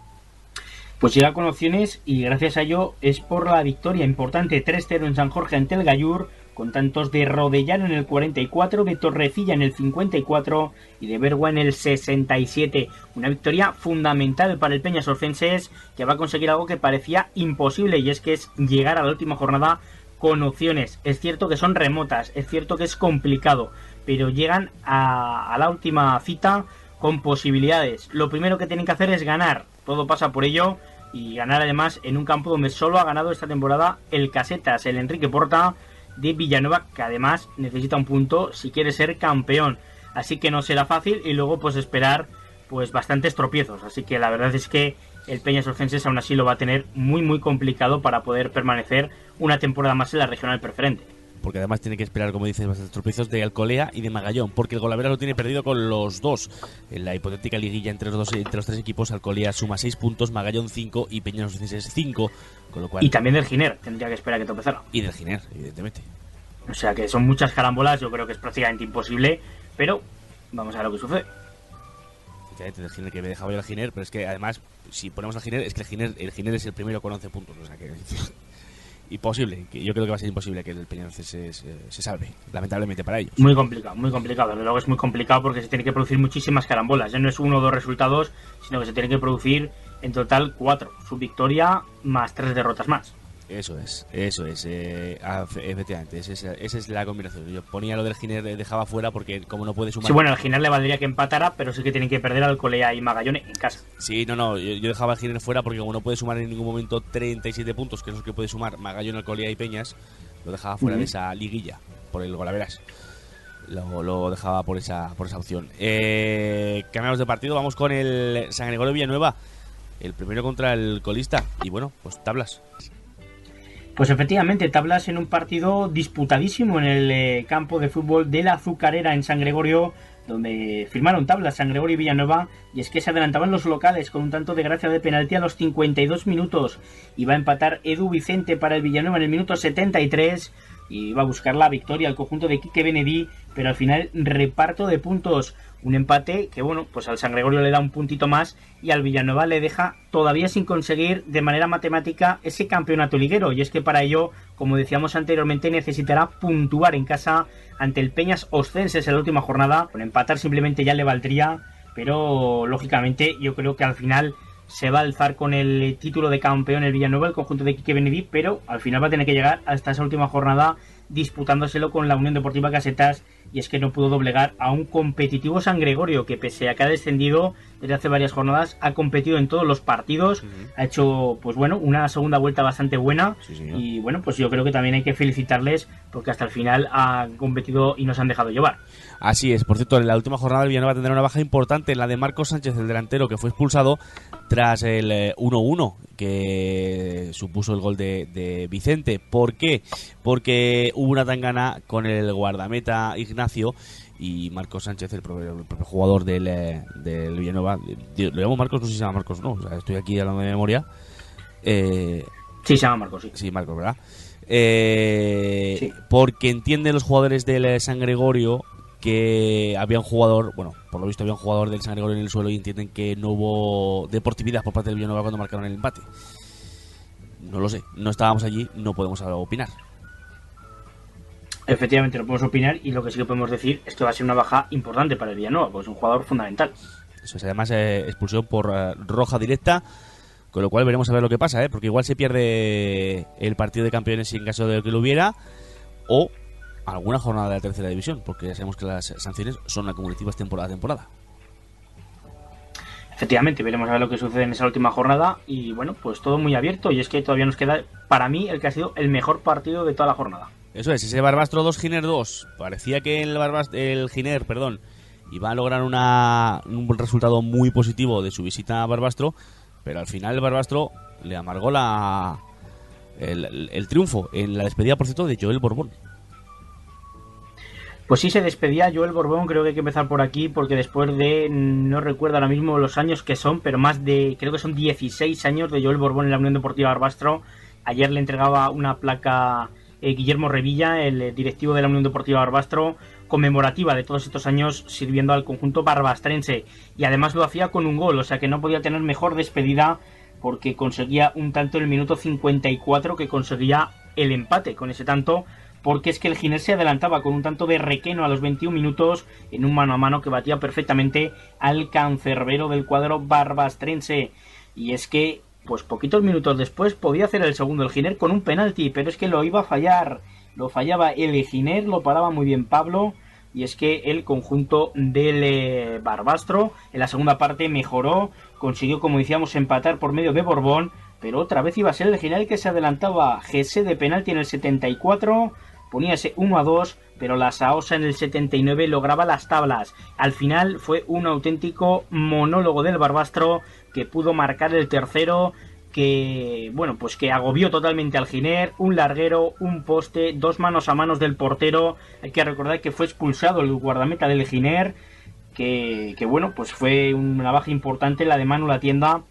Pues llega con opciones, y gracias a ello es por la victoria importante 3-0 en San Jorge ante el Gallur, con tantos de Rodellano en el 44, de Torrecilla en el 54 y de Bergua en el 67. Una victoria fundamental para el Peñas Oscenses, que va a conseguir algo que parecía imposible, y es que es llegar a la última jornada con opciones. Es cierto que son remotas, es cierto que es complicado, pero llegan a la última cita con posibilidades. Lo primero que tienen que hacer es ganar, todo pasa por ello, y ganar además en un campo donde solo ha ganado esta temporada el Casetas, el Enrique Porta de Villanueva, que además necesita un punto si quiere ser campeón, así que no será fácil, y luego pues esperar pues bastantes tropiezos, así que la verdad es que el Peñas Oscenses aún así lo va a tener muy muy complicado para poder permanecer una temporada más en la regional preferente. Porque además tiene que esperar, como dices, bastantes tropiezos de Alcolea y de Magallón, porque el Golavera lo tiene perdido con los dos. En la hipotética liguilla entre los tres equipos, Alcolea suma 6 puntos, Magallón 5 y Peñas Oscenses 5, con lo cual... Y también del Giner, tendría que esperar que tropezara. Y del Giner, evidentemente. O sea que son muchas carambolas, yo creo que es prácticamente imposible, pero vamos a ver lo que sucede. El Giner que me dejaba yo el Giner, pero es que además, si ponemos al Giner, es que el Giner es el primero con 11 puntos, o sea que imposible, que yo creo que va a ser imposible que el Peñarroya se salve, lamentablemente para ellos. Muy complicado, desde luego es muy complicado porque se tiene que producir muchísimas carambolas, ya no es uno o dos resultados, sino que se tiene que producir en total 4, su victoria más 3 derrotas más. Eso es, efectivamente, esa es la combinación. Yo ponía lo del Giner, dejaba fuera porque como no puede sumar... Sí, bueno, al Giner le valdría que empatara, pero sí que tienen que perder al Colea y Magallone en casa. Sí, no, yo dejaba al Giner fuera porque como no puede sumar en ningún momento 37 puntos, que es lo que puede sumar Magallone, Alcolea y Peñas, lo dejaba fuera de esa liguilla, por el golaveras. Lo dejaba por esa opción. Cambiamos de partido, vamos con el San Gregorio Villanueva, el primero contra el colista, y bueno, pues tablas. Pues efectivamente, tablas en un partido disputadísimo en el campo de fútbol de la Azucarera en San Gregorio, donde firmaron tablas San Gregorio y Villanueva, y es que se adelantaban los locales con un tanto de gracia de penalti a los 52 minutos. Iba a empatar Edu Vicente para el Villanueva en el minuto 73, y iba a buscar la victoria al conjunto de Quique Benedí, pero al final reparto de puntos. Un empate que, bueno, pues al San Gregorio le da un puntito más y al Villanueva le deja todavía sin conseguir de manera matemática ese campeonato liguero. Y es que para ello, como decíamos anteriormente, necesitará puntuar en casa ante el Peñas Oscenses en la última jornada. Con empatar simplemente ya le valdría, pero lógicamente yo creo que al final se va a alzar con el título de campeón el Villanueva, el conjunto de Quique Benedí, pero al final va a tener que llegar hasta esa última jornada disputándoselo con la Unión Deportiva Casetas, y es que no pudo doblegar a un competitivo San Gregorio que, pese a que ha descendido desde hace varias jornadas, ha competido en todos los partidos, ha hecho, pues bueno, una segunda vuelta bastante buena, y bueno, pues yo creo que también hay que felicitarles porque hasta el final han competido y nos han dejado llevar. Así es, por cierto, en la última jornada el Villanueva tendrá una baja importante, la de Marcos Sánchez, el delantero que fue expulsado tras el 1-1 que supuso el gol de Vicente. ¿Por qué? Porque hubo una tangana con el guardameta Ignacio y Marcos Sánchez, el propio jugador del Villanueva. Lo llamo Marcos, no sé si se llama Marcos, no, o sea, estoy aquí hablando de memoria. Sí, se llama Marcos, sí. Sí, Marcos, ¿verdad? Sí. Porque entienden los jugadores del San Gregorio que había un jugador, bueno, por lo visto había un jugador del San Gregorio en el suelo y entienden que no hubo deportividad por parte del Villanueva cuando marcaron el empate. No lo sé, no estábamos allí, no podemos opinar. Efectivamente, no podemos opinar, y lo que sí que podemos decir es que va a ser una baja importante para el Villanueva, porque es un jugador fundamental. Eso es, además expulsión por roja directa, con lo cual veremos a ver lo que pasa, porque igual se pierde el partido de campeones en caso de que lo hubiera, o alguna jornada de la tercera división, porque ya sabemos que las sanciones son acumulativas temporada a temporada. Efectivamente, veremos a ver lo que sucede en esa última jornada, y bueno, pues todo muy abierto, y es que todavía nos queda, para mí, el que ha sido el mejor partido de toda la jornada. Eso es, ese Barbastro 2, Giner 2. Parecía que el Giner, iba a lograr un resultado muy positivo de su visita a Barbastro, pero al final el Barbastro le amargó el triunfo en la despedida, por cierto, de Joel Borbón. Pues sí, se despedía Joel Borbón, creo que hay que empezar por aquí, porque después de, no recuerdo ahora mismo los años que son, pero creo que son 16 años de Joel Borbón en la Unión Deportiva Barbastro. Ayer le entregaba una placa Guillermo Revilla, el directivo de la Unión Deportiva Barbastro, conmemorativa de todos estos años sirviendo al conjunto barbastrense, y además lo hacía con un gol, o sea que no podía tener mejor despedida, porque conseguía un tanto en el minuto 54, que conseguía el empate con ese tanto, porque es que el Giner se adelantaba con un tanto de Requeno a los 21 minutos en un mano a mano que batía perfectamente al cancerbero del cuadro barbastrense. Y es que, pues poquitos minutos después, podía hacer el segundo el Giner con un penalti, pero es que lo iba a fallar. Lo fallaba el Giner, lo paraba muy bien Pablo, y es que el conjunto del Barbastro en la segunda parte mejoró, consiguió, como decíamos, empatar por medio de Borbón, pero otra vez iba a ser el Giner el que se adelantaba. Gese de penalti en el 74, ponía ese 1-2, pero la Saosa en el 79 lograba las tablas. Al final fue un auténtico monólogo del Barbastro, que pudo marcar el tercero, que bueno, pues que agobió totalmente al Giner, un larguero, un poste, 2 manos a manos del portero. Hay que recordar que fue expulsado el guardameta del Giner, que bueno, pues fue una baja importante la de Manu Latienda.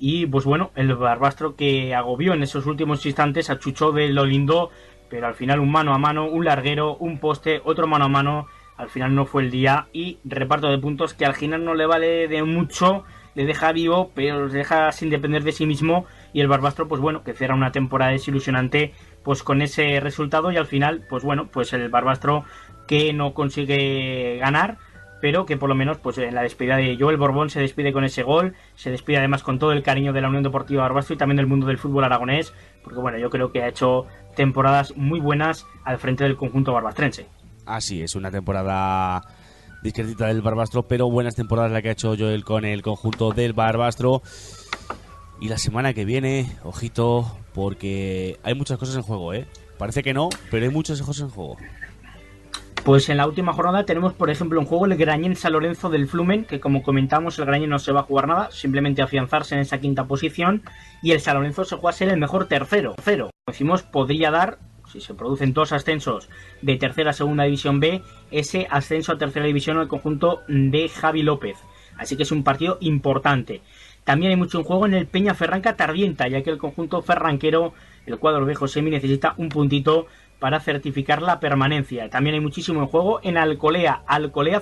Y pues bueno, el Barbastro que agobió en esos últimos instantes a Chucho de Lolindo, pero al final un mano a mano, un larguero, un poste, otro mano a mano, al final no fue el día, y reparto de puntos que al final no le vale de mucho, le deja vivo, pero los deja sin depender de sí mismo, y el Barbastro, pues bueno, que cierra una temporada desilusionante pues con ese resultado, y al final, pues bueno, pues el Barbastro que no consigue ganar, pero que por lo menos pues en la despedida de Joel Borbón se despide con ese gol, se despide además con todo el cariño de la Unión Deportiva Barbastro y también del mundo del fútbol aragonés, porque bueno, yo creo que ha hecho temporadas muy buenas al frente del conjunto barbastrense. Así es, una temporada discretita del Barbastro, pero buenas temporadas la que ha hecho Joel con el conjunto del Barbastro. Y la semana que viene, ojito, porque hay muchas cosas en juego, ¿eh? Parece que no, pero hay muchas cosas en juego. Pues en la última jornada tenemos, por ejemplo, en juego el Grañén San Lorenzo del Flumen, que como comentamos, el Grañén no se va a jugar nada, simplemente afianzarse en esa quinta posición, y el San Lorenzo se juega a ser el mejor tercero. Como decimos, podría dar, si se producen dos ascensos de tercera a segunda división B, ese ascenso a tercera división al conjunto de Javi López. Así que es un partido importante. También hay mucho en juego en el Peña Ferranca Tardienta, ya que el conjunto ferranquero, el cuadro viejo semi, necesita un puntito para certificar la permanencia. También hay muchísimo en juego en Alcolea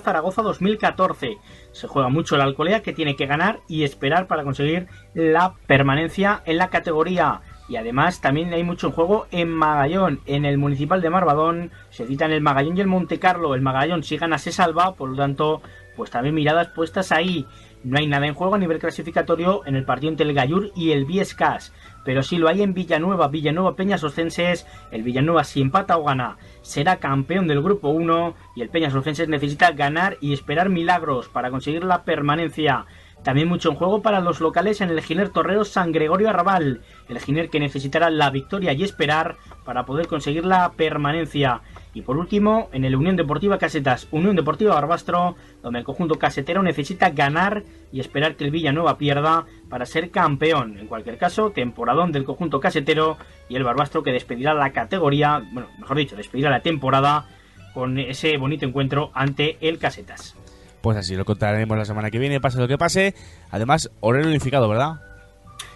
Zaragoza 2014. Se juega mucho el Alcolea, que tiene que ganar y esperar para conseguir la permanencia en la categoría. Y además también hay mucho en juego en Magallón, en el Municipal de Marbadón. Se citan el Magallón y el Montecarlo. El Magallón si gana se salva, por lo tanto, pues también miradas puestas ahí. No hay nada en juego a nivel clasificatorio en el partido entre el Gallur y el Viescas, pero sí lo hay en Villanueva Peñas Oscenses. El Villanueva, si empata o gana, será campeón del grupo 1, y el Peñas Oscenses necesita ganar y esperar milagros para conseguir la permanencia. También mucho en juego para los locales en el Giner Torreros San Gregorio Arrabal, el Giner que necesitará la victoria y esperar para poder conseguir la permanencia. Y por último, en el Unión Deportiva Casetas, Unión Deportiva Barbastro, donde el conjunto casetero necesita ganar y esperar que el Villanueva pierda para ser campeón. En cualquier caso, temporadón del conjunto casetero, y el Barbastro que despedirá la categoría, bueno, mejor dicho, despedirá la temporada con ese bonito encuentro ante el Casetas. Pues así lo contaremos la semana que viene, pase lo que pase. Además, horario unificado, ¿verdad?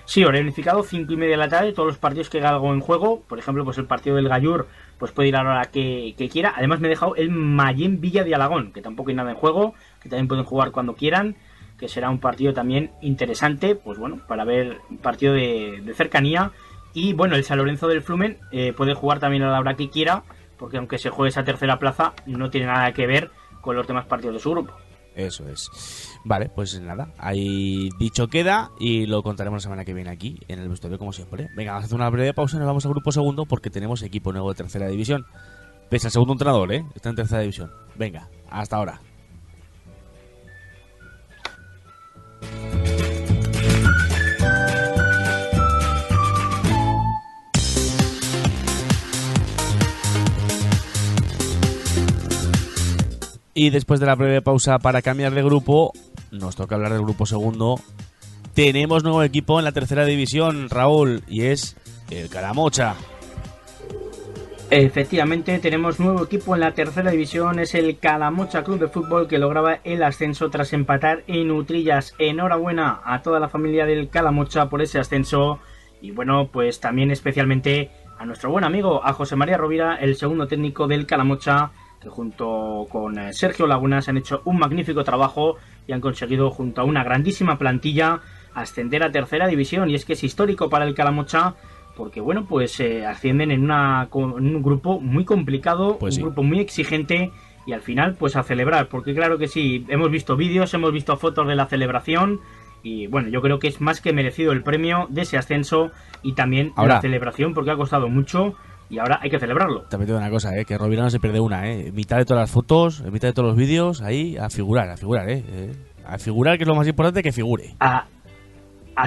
Sí, horario unificado, 5:30 de la tarde, todos los partidos que haga algo en juego. Por ejemplo, pues el partido del Gallur, pues puede ir a la hora que quiera. Además me he dejado el Mayén Villa de Alagón, que tampoco hay nada en juego, que también pueden jugar cuando quieran, que será un partido también interesante, pues bueno, para ver un partido de cercanía. Y bueno, el San Lorenzo del Flumen puede jugar también a la hora que quiera, porque aunque se juegue esa tercera plaza, no tiene nada que ver con los demás partidos de su grupo. Eso es. Vale, pues nada, ahí dicho queda, y lo contaremos la semana que viene aquí en el vestuario como siempre. Venga, vamos a hacer una breve pausa y nos vamos al grupo segundo, porque tenemos equipo nuevo de tercera división. Pese al segundo entrenador, está en tercera división. Venga, hasta ahora. Y después de la breve pausa para cambiar de grupo, nos toca hablar del grupo segundo. Tenemos nuevo equipo en la tercera división, Raúl, y es el Calamocha. Efectivamente, tenemos nuevo equipo en la tercera división, es el Calamocha Club de Fútbol, que lograba el ascenso tras empatar en Utrillas. Enhorabuena a toda la familia del Calamocha por ese ascenso, y bueno, pues también especialmente a nuestro buen amigo, a José María Rovira, el segundo técnico del Calamocha, que junto con Sergio Lagunas han hecho un magnífico trabajo y han conseguido, junto a una grandísima plantilla, ascender a tercera división. Y es que es histórico para el Calamocha, porque bueno, pues ascienden en un grupo muy complicado, pues un grupo muy exigente, y al final pues a celebrar, porque claro que sí, hemos visto vídeos, hemos visto fotos de la celebración, y bueno, yo creo que es más que merecido el premio de ese ascenso y también la celebración, porque ha costado mucho. Y ahora hay que celebrarlo. También te digo una cosa, que Rovira no se pierde una, En mitad de todas las fotos, en mitad de todos los vídeos, ahí a figurar, A figurar, que es lo más importante, que figure. A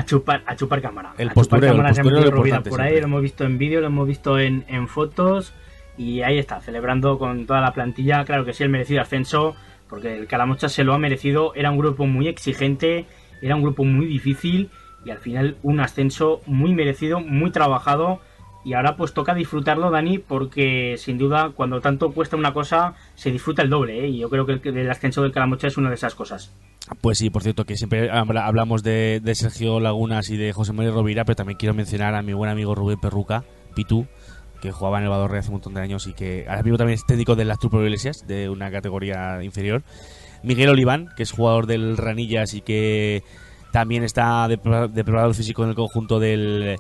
chupar cámara. El postureo es importante. Por ahí lo hemos visto en vídeo, lo hemos visto en fotos, y ahí está, celebrando con toda la plantilla. Claro que sí, el merecido ascenso, porque el Calamocha se lo ha merecido. Era un grupo muy exigente, era un grupo muy difícil, y al final un ascenso muy merecido, muy trabajado. Y ahora pues toca disfrutarlo, Dani, porque sin duda cuando tanto cuesta una cosa se disfruta el doble, Y yo creo que el ascenso del Calamocha es una de esas cosas. Pues sí, por cierto, que siempre hablamos de Sergio Lagunas y de José María Rovira, pero también quiero mencionar a mi buen amigo Rubén Perruca, Pitu, que jugaba en el Badorre hace un montón de años y que ahora mismo también es técnico del Astur Pablo Iglesias, de una categoría inferior. Miguel Oliván, que es jugador del Ranillas y que también está de preparador físico en el conjunto del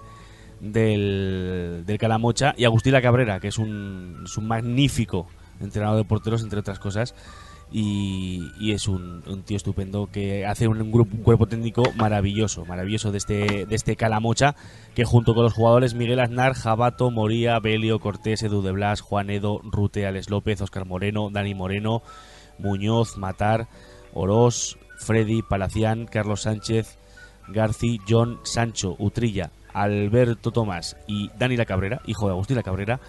Calamocha. Y Agustín La Cabrera, que es un magnífico entrenador de porteros, entre otras cosas. Y es un tío estupendo que hace un cuerpo técnico maravilloso de este Calamocha, que junto con los jugadores Miguel Aznar, Jabato, Moría, Belio, Cortés, Edu de Blas, Juan Edo, Rute, Alex López, Óscar Moreno, Dani Moreno, Muñoz, Matar, Orós, Freddy, Palacián, Carlos Sánchez, Garci, John, Sancho, Utrilla, Alberto Tomás y Dani La Cabrera, hijo de Agustín La Cabrera,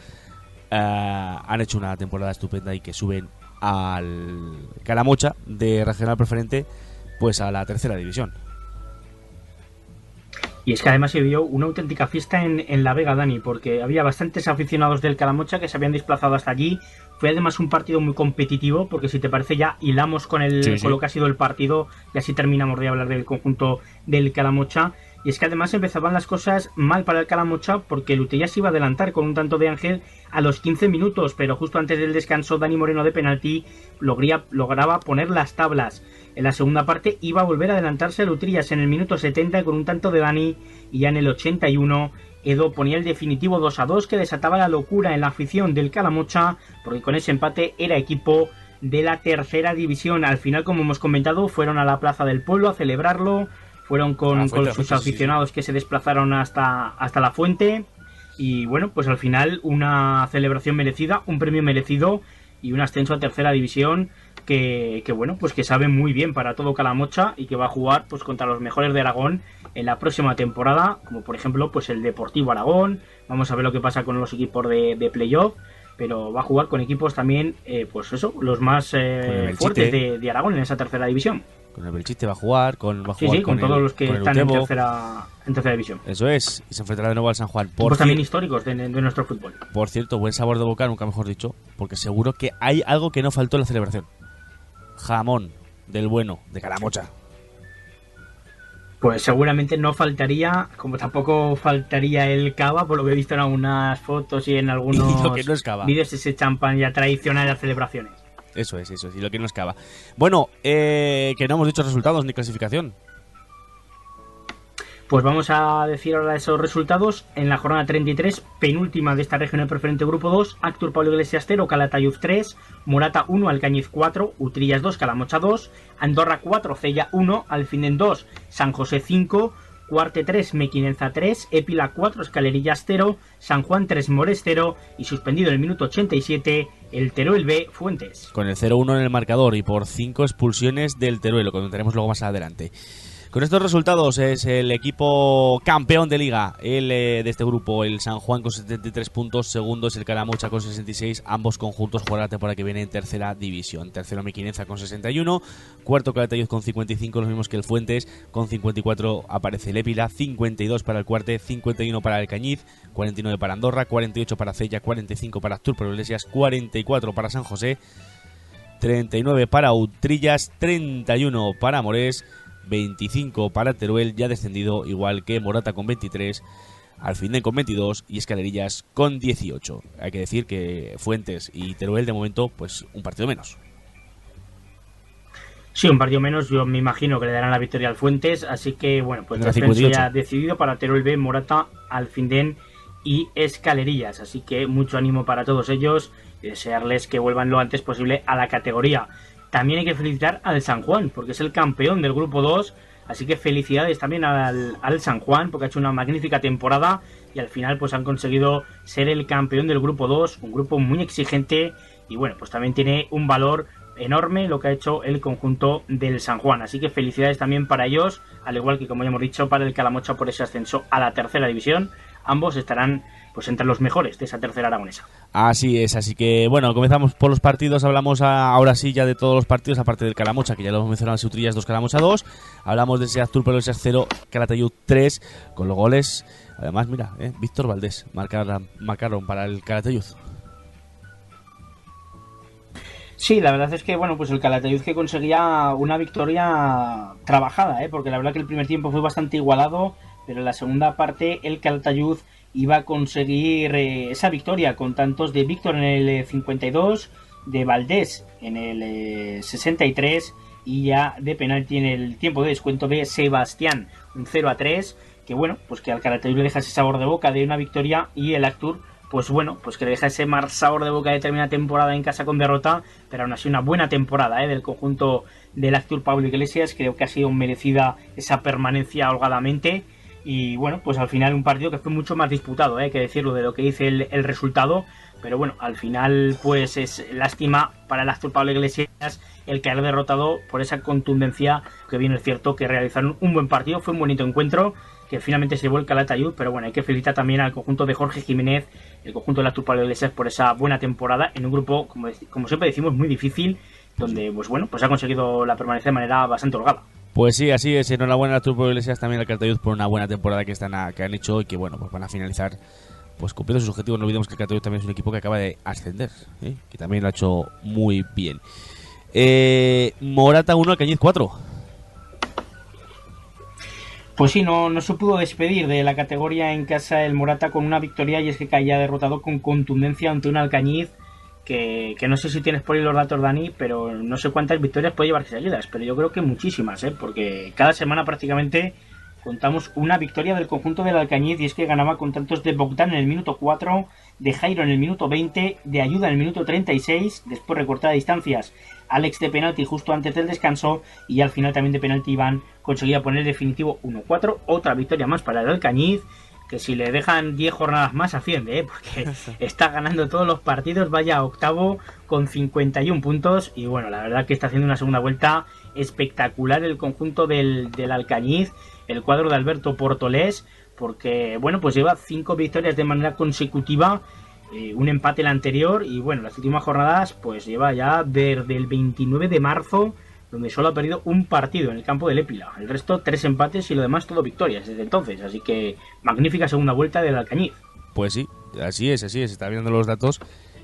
han hecho una temporada estupenda y que suben al Calamocha de regional preferente pues a la tercera división. Y es que además se vio una auténtica fiesta en La Vega, Dani, porque había bastantes aficionados del Calamocha que se habían desplazado hasta allí. Fue además un partido muy competitivo, porque si te parece ya hilamos con lo que ha sido el partido y así terminamos de hablar del conjunto del Calamocha. Y es que además empezaban las cosas mal para el Calamocha, porque el Utella se iba a adelantar con un tanto de Ángel a los 15 minutos, pero justo antes del descanso Dani Moreno de penalti lograba poner las tablas. En la segunda parte iba a volver a adelantarse el Utrillas en el minuto 70 con un tanto de Dani, y ya en el 81 Edo ponía el definitivo 2-2 que desataba la locura en la afición del Calamocha, porque con ese empate era equipo de la tercera división. Al final, como hemos comentado, fueron a la Plaza del Pueblo a celebrarlo, fueron con sus aficionados que se desplazaron hasta la fuente, y bueno, pues al final una celebración merecida, un premio merecido y un ascenso a tercera división que bueno, pues que sabe muy bien para todo Calamocha y que va a jugar pues contra los mejores de Aragón en la próxima temporada, como por ejemplo pues el Deportivo Aragón. Vamos a ver lo que pasa con los equipos de playoff, pero va a jugar con equipos también pues eso, los más fuertes de Aragón en esa tercera división. Con el Belchite va a jugar con todos los que están en tercera división. Eso es, y se enfrentará de nuevo al San Juan. Pues también históricos de nuestro fútbol. Por cierto, buen sabor de boca, nunca mejor dicho, porque seguro que hay algo que no faltó en la celebración. Jamón del bueno, de Calamocha. Pues seguramente no faltaría, como tampoco faltaría el cava, por lo que he visto en algunas fotos y en algunos lo que no es cava. Vídeos, ese champán ya tradicional de las celebraciones. Eso es, y lo que no es cava. Bueno, que no hemos dicho resultados ni clasificación. Pues vamos a decir ahora esos resultados. En la jornada 33, penúltima de esta regional preferente grupo 2, Astur Pablo Iglesias 0, Calatayud 3, Morata 1, Alcañiz 4, Utrillas 2, Calamocha 2, Andorra 4, Cella 1, Alfindén 2, San José 5, Cuarte 3, Mequinenza 3, Épila 4, Escalerillas 0, San Juan 3, Mores 0 y suspendido en el minuto 87 el Teruel B, Fuentes. Con el 0-1 en el marcador y por 5 expulsiones del Teruel, lo comentaremos luego más adelante. Con estos resultados es el equipo campeón de liga, de este grupo, el San Juan con 73 puntos, segundo es el Calamocha con 66, ambos conjuntos jugarán la temporada que viene en tercera división. Tercero Mequinenza con 61, cuarto Calatayud con 55, los mismos que el Fuentes, con 54 aparece el Épila, 52 para el Cuarte, 51 para el Cañiz, 49 para Andorra, 48 para Cella, 45 para Astur Pablo Iglesias, 44 para San José, 39 para Utrillas, 31 para Morés, 25 para Teruel, ya descendido, igual que Morata con 23, Alfindén con 22 y Escalerillas con 18. Hay que decir que Fuentes y Teruel de momento pues un partido menos. Sí, un partido menos, yo me imagino que le darán la victoria al Fuentes, así que bueno, pues el descenso ya decidido para Teruel B, Morata, Alfindén y Escalerillas, así que mucho ánimo para todos ellos y desearles que vuelvan lo antes posible a la categoría. También hay que felicitar al San Juan, porque es el campeón del grupo 2, así que felicidades también al San Juan, porque ha hecho una magnífica temporada y al final pues han conseguido ser el campeón del grupo 2, un grupo muy exigente y bueno, pues también tiene un valor enorme lo que ha hecho el conjunto del San Juan, así que felicidades también para ellos, al igual que como ya hemos dicho para el Calamocha por ese ascenso a la tercera división. Ambos estarán pues entre los mejores de esa tercera aragonesa. Así es, así que bueno, comenzamos por los partidos, hablamos ahora sí ya de todos los partidos, aparte del Calamocha, que ya lo hemos mencionado, Utrillas 2, Calamocha 2, hablamos de ese Astur Pablo Iglesias 0, Calatayud 3, con los goles, además mira, Víctor Valdés marcaron para el Calatayud. Sí, la verdad es que bueno, pues el Calatayud que conseguía una victoria trabajada, porque la verdad que el primer tiempo fue bastante igualado, pero en la segunda parte el Calatayud iba a conseguir esa victoria con tantos de Víctor en el 52, de Valdés en el 63 y ya de penalti en el tiempo de descuento de Sebastián, un 0-3, que bueno, pues que al Calatayud le deja ese sabor de boca de una victoria, y el Actur, pues bueno, pues que le deja ese mal sabor de boca de terminar temporada en casa con derrota, pero aún así una buena temporada del conjunto del Actur Pablo Iglesias. Creo que ha sido merecida esa permanencia holgadamente, y bueno, pues al final un partido que fue mucho más disputado, que decirlo, de lo que dice el resultado, pero bueno, al final pues es lástima para el Actur Pablo Iglesias el que haya derrotado por esa contundencia, que bien es cierto que realizaron un buen partido, fue un bonito encuentro, que finalmente se llevó el Calatayud, pero bueno, hay que felicitar también al conjunto de Jorge Jiménez, el conjunto del Actur Pablo Iglesias, por esa buena temporada en un grupo, como siempre decimos, muy difícil, donde pues bueno, pues ha conseguido la permanencia de manera bastante holgada. Pues sí, así es. Enhorabuena al Actur Pablo Iglesias, también al Calatayud, por una buena temporada que han hecho, y que bueno, pues van a finalizar pues cumpliendo sus objetivos. No olvidemos que el Calatayud también es un equipo que acaba de ascender, que también lo ha hecho muy bien. Morata 1, Alcañiz 4. Pues sí, no se pudo despedir de la categoría en casa el Morata con una victoria, y es que caía derrotado con contundencia ante un Alcañiz que no sé si tienes por ahí los datos, Dani, pero no sé cuántas victorias puede llevar seguidas, pero yo creo que muchísimas, porque cada semana prácticamente contamos una victoria del conjunto del Alcañiz, y es que ganaba con tantos de Bogdan en el minuto 4, de Jairo en el minuto 20, de Ayuda en el minuto 36, después recortada a distancias Alex de penalti justo antes del descanso, y al final también de penalti Iván conseguía poner el definitivo 1-4, otra victoria más para el Alcañiz, que si le dejan 10 jornadas más asciende, porque está ganando todos los partidos, vaya octavo con 51 puntos, y bueno, la verdad que está haciendo una segunda vuelta espectacular el conjunto del Alcañiz, el cuadro de Alberto Portolés, porque bueno, pues lleva 5 victorias de manera consecutiva, un empate el anterior, y bueno, las últimas jornadas pues lleva ya desde el 29 de marzo, donde solo ha perdido un partido en el campo del Épila, el resto 3 empates y lo demás todo victorias desde entonces, así que magnífica segunda vuelta del Alcañiz. Pues sí, así es, está viendo los datos,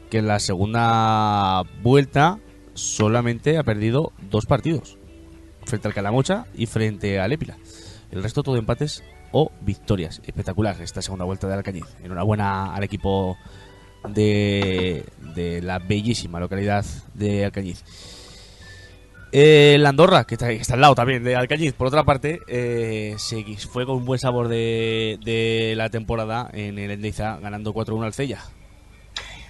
que en la segunda vuelta solamente ha perdido 2 partidos, frente al Calamocha y frente al Épila, el resto todo empates o victorias. Espectacular esta segunda vuelta del Alcañiz. Enhorabuena al equipo de la bellísima localidad de Alcañiz. El Andorra, que está al lado también de Alcañiz, por otra parte, se fue con un buen sabor de la temporada en el Endeiza, ganando 4-1 al Cella.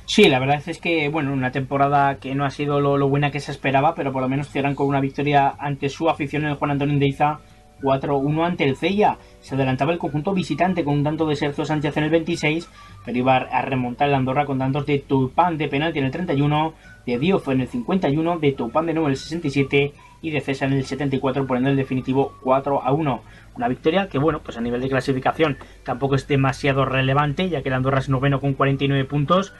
Sí, la verdad es que, bueno, una temporada que no ha sido lo buena que se esperaba, pero por lo menos cierran con una victoria ante su afición en el Juan Antonio Endeiza, 4-1 ante el Cella. Se adelantaba el conjunto visitante con un tanto de Sergio Sánchez en el 26, pero iba a remontar el Andorra con tantos de Tulpán de penalti en el 31, de Diouf en el 51, de Tulpán de nuevo en el 67 y de César en el 74, poniendo el definitivo 4-1. Una victoria que, bueno, pues a nivel de clasificación tampoco es demasiado relevante, ya que el Andorra es noveno con 49 puntos,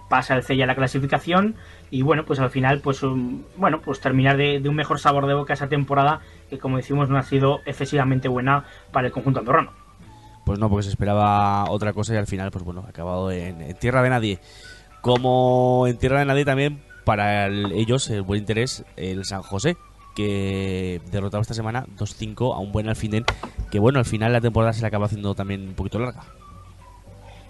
pasa el Cella la clasificación, y bueno, pues al final pues terminar de un mejor sabor de boca esa temporada, que como decimos no ha sido excesivamente buena para el conjunto andorrano. Pues no, porque se esperaba otra cosa, y al final pues bueno, ha acabado en tierra de nadie. Como en tierra de nadie también para ellos el buen interés el San José, que derrotaba esta semana 2-5 a un buen Alfindén, que bueno, al final la temporada se le acaba haciendo también un poquito larga.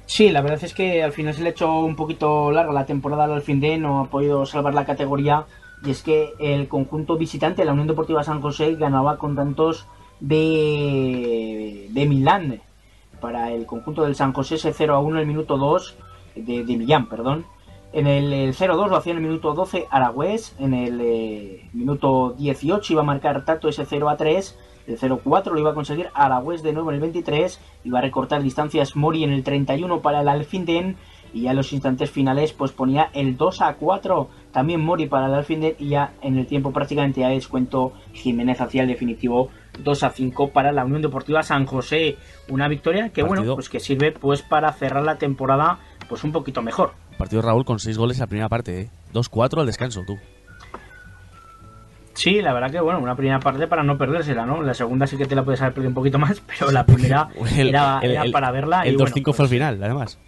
Sí, la verdad es que al final se le ha hecho un poquito larga la temporada al Alfindén, no ha podido salvar la categoría, y es que el conjunto visitante, la Unión Deportiva San José, ganaba con tantos de Milán. Para el conjunto del San José ese 0-1 el minuto 2 de Millán, perdón. En el 0-2 lo hacía en el minuto 12 Aragüés, en el minuto 18 iba a marcar Tato ese 0-3, el 0-4 lo iba a conseguir Aragüés de nuevo en el 23, iba a recortar distancias Mori en el 31 para el Alfindén, y ya en los instantes finales pues ponía el 2-4 también Mori para el Alfindén, y ya en el tiempo prácticamente a descuento Jiménez hacía el definitivo 2-5 para la Unión Deportiva San José. Una victoria que partido, bueno, pues que sirve pues para cerrar la temporada pues un poquito mejor. Partido, Raúl, con 6 goles la primera parte, 2-4 al descanso, tú. Sí, la verdad que bueno, una primera parte para no perdérsela, ¿no? La segunda sí que te la puedes haber perdido un poquito más, pero la primera era para verla. El 2-5 bueno, pues, fue al final, además.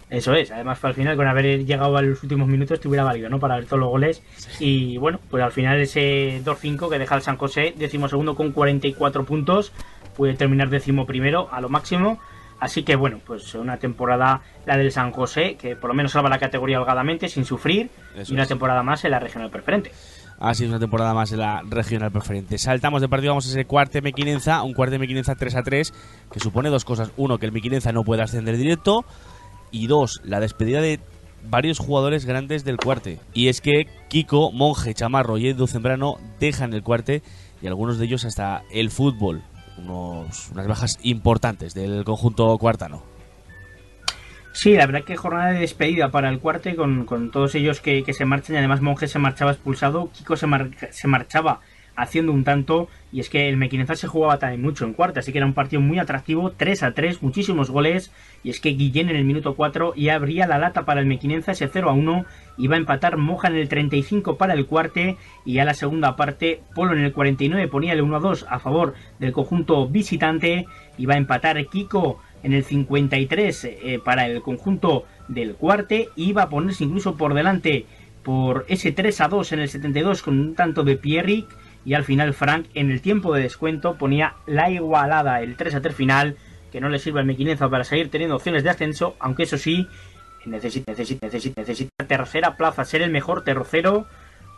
Eso es, además fue al final, con haber llegado a los últimos minutos te hubiera valido, ¿no? Para ver todos los goles. Y bueno, pues al final ese 2-5 que deja el San José, 12º con 44 puntos, puede terminar 11º a lo máximo. Así que bueno, pues una temporada, la del San José, que por lo menos salva la categoría holgadamente, sin sufrir, y una temporada más en la regional preferente. Así es, una temporada más en la regional preferente. Saltamos de partido, vamos a ese Cuarte Mequinenza, un Cuarte Mequinenza 3-3, que supone dos cosas. Uno, que el Mequinenza no puede ascender directo, y dos, la despedida de varios jugadores grandes del Cuarte. Y es que Kiko, Monje, Chamarro y Edu Zembrano dejan el Cuarte, y algunos de ellos hasta el fútbol. Unas bajas importantes del conjunto cuartano. Sí, la verdad que jornada de despedida para el Cuarte con todos ellos que se marchan, y además Monje se marchaba expulsado, Kiko se marchaba haciendo un tanto, y es que el Mequinenza se jugaba también mucho en Cuarte, así que era un partido muy atractivo, 3-3, muchísimos goles, y es que Guillén en el minuto 4 ya abría la lata para el Mequinenza, ese 0-1, iba a empatar Moja en el 35 para el Cuarte, y ya la segunda parte Polo en el 49 ponía el 1-2 a favor del conjunto visitante, iba a empatar Kiko en el 53 para el conjunto del Cuarte, iba a ponerse incluso por delante por ese 3-2 en el 72 con un tanto de Pierrick, y al final Frank en el tiempo de descuento ponía la igualada, el 3-3 final, que no le sirve al Mequinenza para seguir teniendo opciones de ascenso, aunque eso sí, necesita tercera plaza, ser el mejor tercero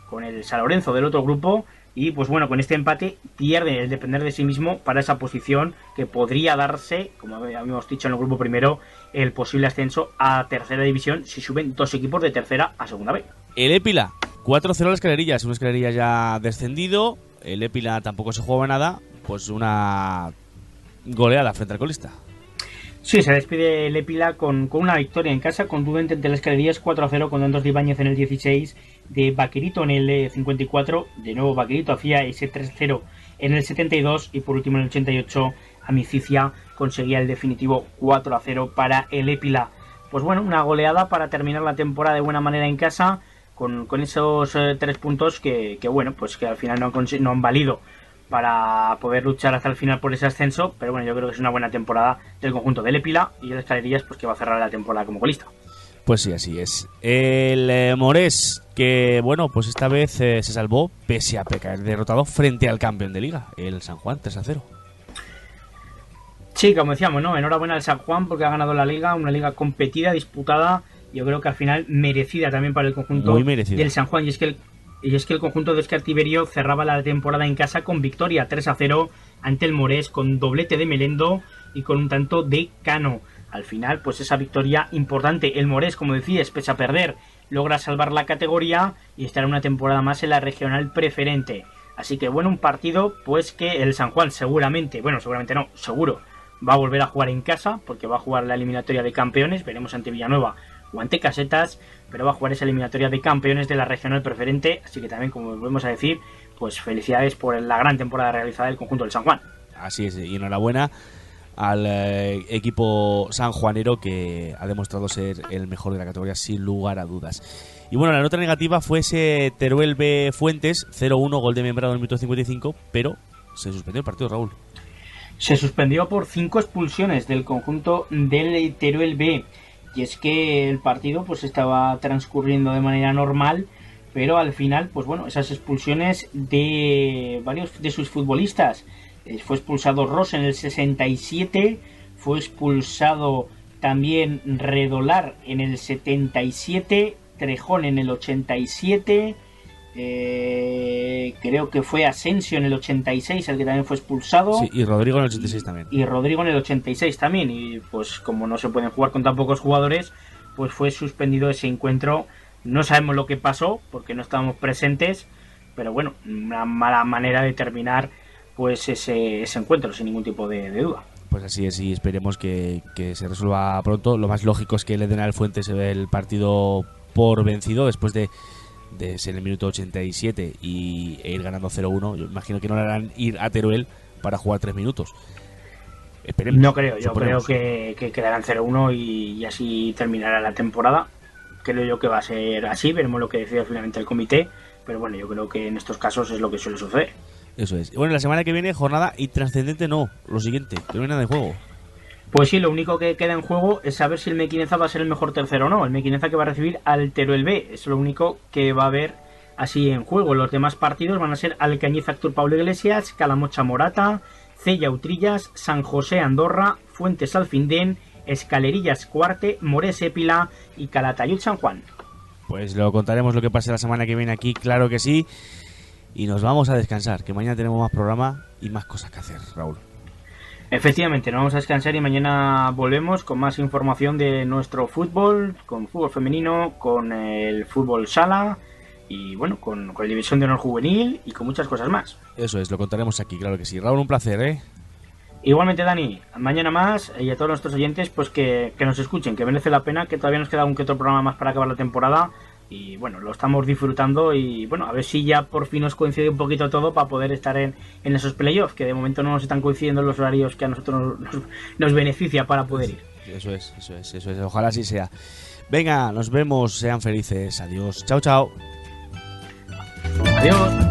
con el San Lorenzo del otro grupo, y pues bueno, con este empate pierde el depender de sí mismo para esa posición que podría darse, como habíamos dicho en el grupo primero, el posible ascenso a tercera división si suben dos equipos de tercera a segunda B. El Épila 4-0 a las Escalerillas, una Escalerilla ya descendido, el Épila tampoco se jugaba nada, pues una goleada frente al colista. Sí, se despide el Épila con una victoria en casa, contundente ante las Escalerillas, 4-0 con tantos de Ibáñez en el 16, de Vaquerito en el 54, de nuevo Vaquerito hacía ese 3-0 en el 72, y por último en el 88 Amicicia conseguía el definitivo 4-0 para el Épila. Pues bueno, una goleada para terminar la temporada de buena manera en casa, con esos 3 puntos que bueno, pues que al final no han valido para poder luchar hasta el final por ese ascenso, pero bueno, yo creo que es una buena temporada del conjunto del Épila, y el Escalerillas pues que va a cerrar la temporada como colista. Pues sí, así es. El Morés, que bueno, pues esta vez se salvó pese a caer derrotado frente al campeón de liga, el San Juan, 3-0. Sí, como decíamos, ¿no? Enhorabuena al San Juan porque ha ganado la liga, una liga competida, disputada, yo creo que al final merecida también para el conjunto del San Juan, y es que el conjunto de Óscar Tiberio cerraba la temporada en casa con victoria 3-0 ante el Morés, con doblete de Melendo y con un tanto de Cano. Al final, pues esa victoria importante. El Morés, como decías, pese a perder, logra salvar la categoría y estará una temporada más en la regional preferente. Así que bueno, un partido pues que el San Juan seguramente no, seguro va a volver a jugar en casa, porque va a jugar la eliminatoria de campeones, veremos ante Villanueva o ante Casetas, pero va a jugar esa eliminatoria de campeones de la regional preferente, así que también, como volvemos a decir, pues felicidades por la gran temporada realizada del conjunto del San Juan. Así es, y enhorabuena al equipo sanjuanero, que ha demostrado ser el mejor de la categoría sin lugar a dudas. Y bueno, la nota negativa fue ese Teruel B Fuentes, 0-1, gol de Membrado en el minuto 55, pero se suspendió el partido, Raúl. Se suspendió por 5 expulsiones del conjunto del Teruel B. Y es que el partido pues estaba transcurriendo de manera normal, pero al final, pues bueno, esas expulsiones de varios de sus futbolistas. Fue expulsado Ross en el 67, fue expulsado también Redolar en el 77, Trejón en el 87, creo que fue Asensio en el 86 el que también fue expulsado. Sí, y Rodrigo en el 86 también. Y Rodrigo en el 86 también. Y pues como no se pueden jugar con tan pocos jugadores, pues fue suspendido ese encuentro. No sabemos lo que pasó porque no estábamos presentes, pero bueno, una mala manera de terminar pues ese encuentro sin ningún tipo de duda. Pues así es, y esperemos que se resuelva pronto. Lo más lógico es que le den al Fuentes el partido por vencido después de ser el minuto 87 e ir ganando 0-1. Yo imagino que no le harán ir a Teruel para jugar 3 minutos. Esperemos. No creo, yo creo que quedarán 0-1 y así terminará la temporada. Creo yo que va a ser así, veremos lo que decida finalmente el comité, pero bueno, yo creo que en estos casos es lo que suele suceder. Eso es. Bueno, la semana que viene jornada intrascendente, no, lo siguiente, que no hay nada de juego. Pues sí, lo único que queda en juego es saber si el Mequinenza va a ser el mejor tercero o no. El Mequinenza que va a recibir al Teruel B, es lo único que va a haber así en juego. Los demás partidos van a ser Alcañiz Actur Pablo Iglesias, Calamocha Morata, Cella Utrillas, San José Andorra, Fuentes Alfindén, Escalerillas Cuarte, Morés Épila y Calatayud San Juan. Pues lo contaremos lo que pase la semana que viene aquí, claro que sí. Y nos vamos a descansar, que mañana tenemos más programa y más cosas que hacer, Raúl. Efectivamente, nos vamos a descansar y mañana volvemos con más información de nuestro fútbol, con fútbol femenino, con el fútbol sala y bueno, con la división de honor juvenil y con muchas cosas más. Eso es, lo contaremos aquí, claro que sí. Raúl, un placer, ¿eh? Igualmente, Dani, mañana más, y a todos nuestros oyentes, pues que nos escuchen, que merece la pena, que todavía nos queda un que otro programa más para acabar la temporada. Y bueno, lo estamos disfrutando y bueno, a ver si ya por fin nos coincide un poquito todo para poder estar en esos playoffs, que de momento no nos están coincidiendo los horarios que a nosotros nos beneficia para poder ir. Eso es. Ojalá así sea. Venga, nos vemos, sean felices. Adiós. Chao, chao. Adiós.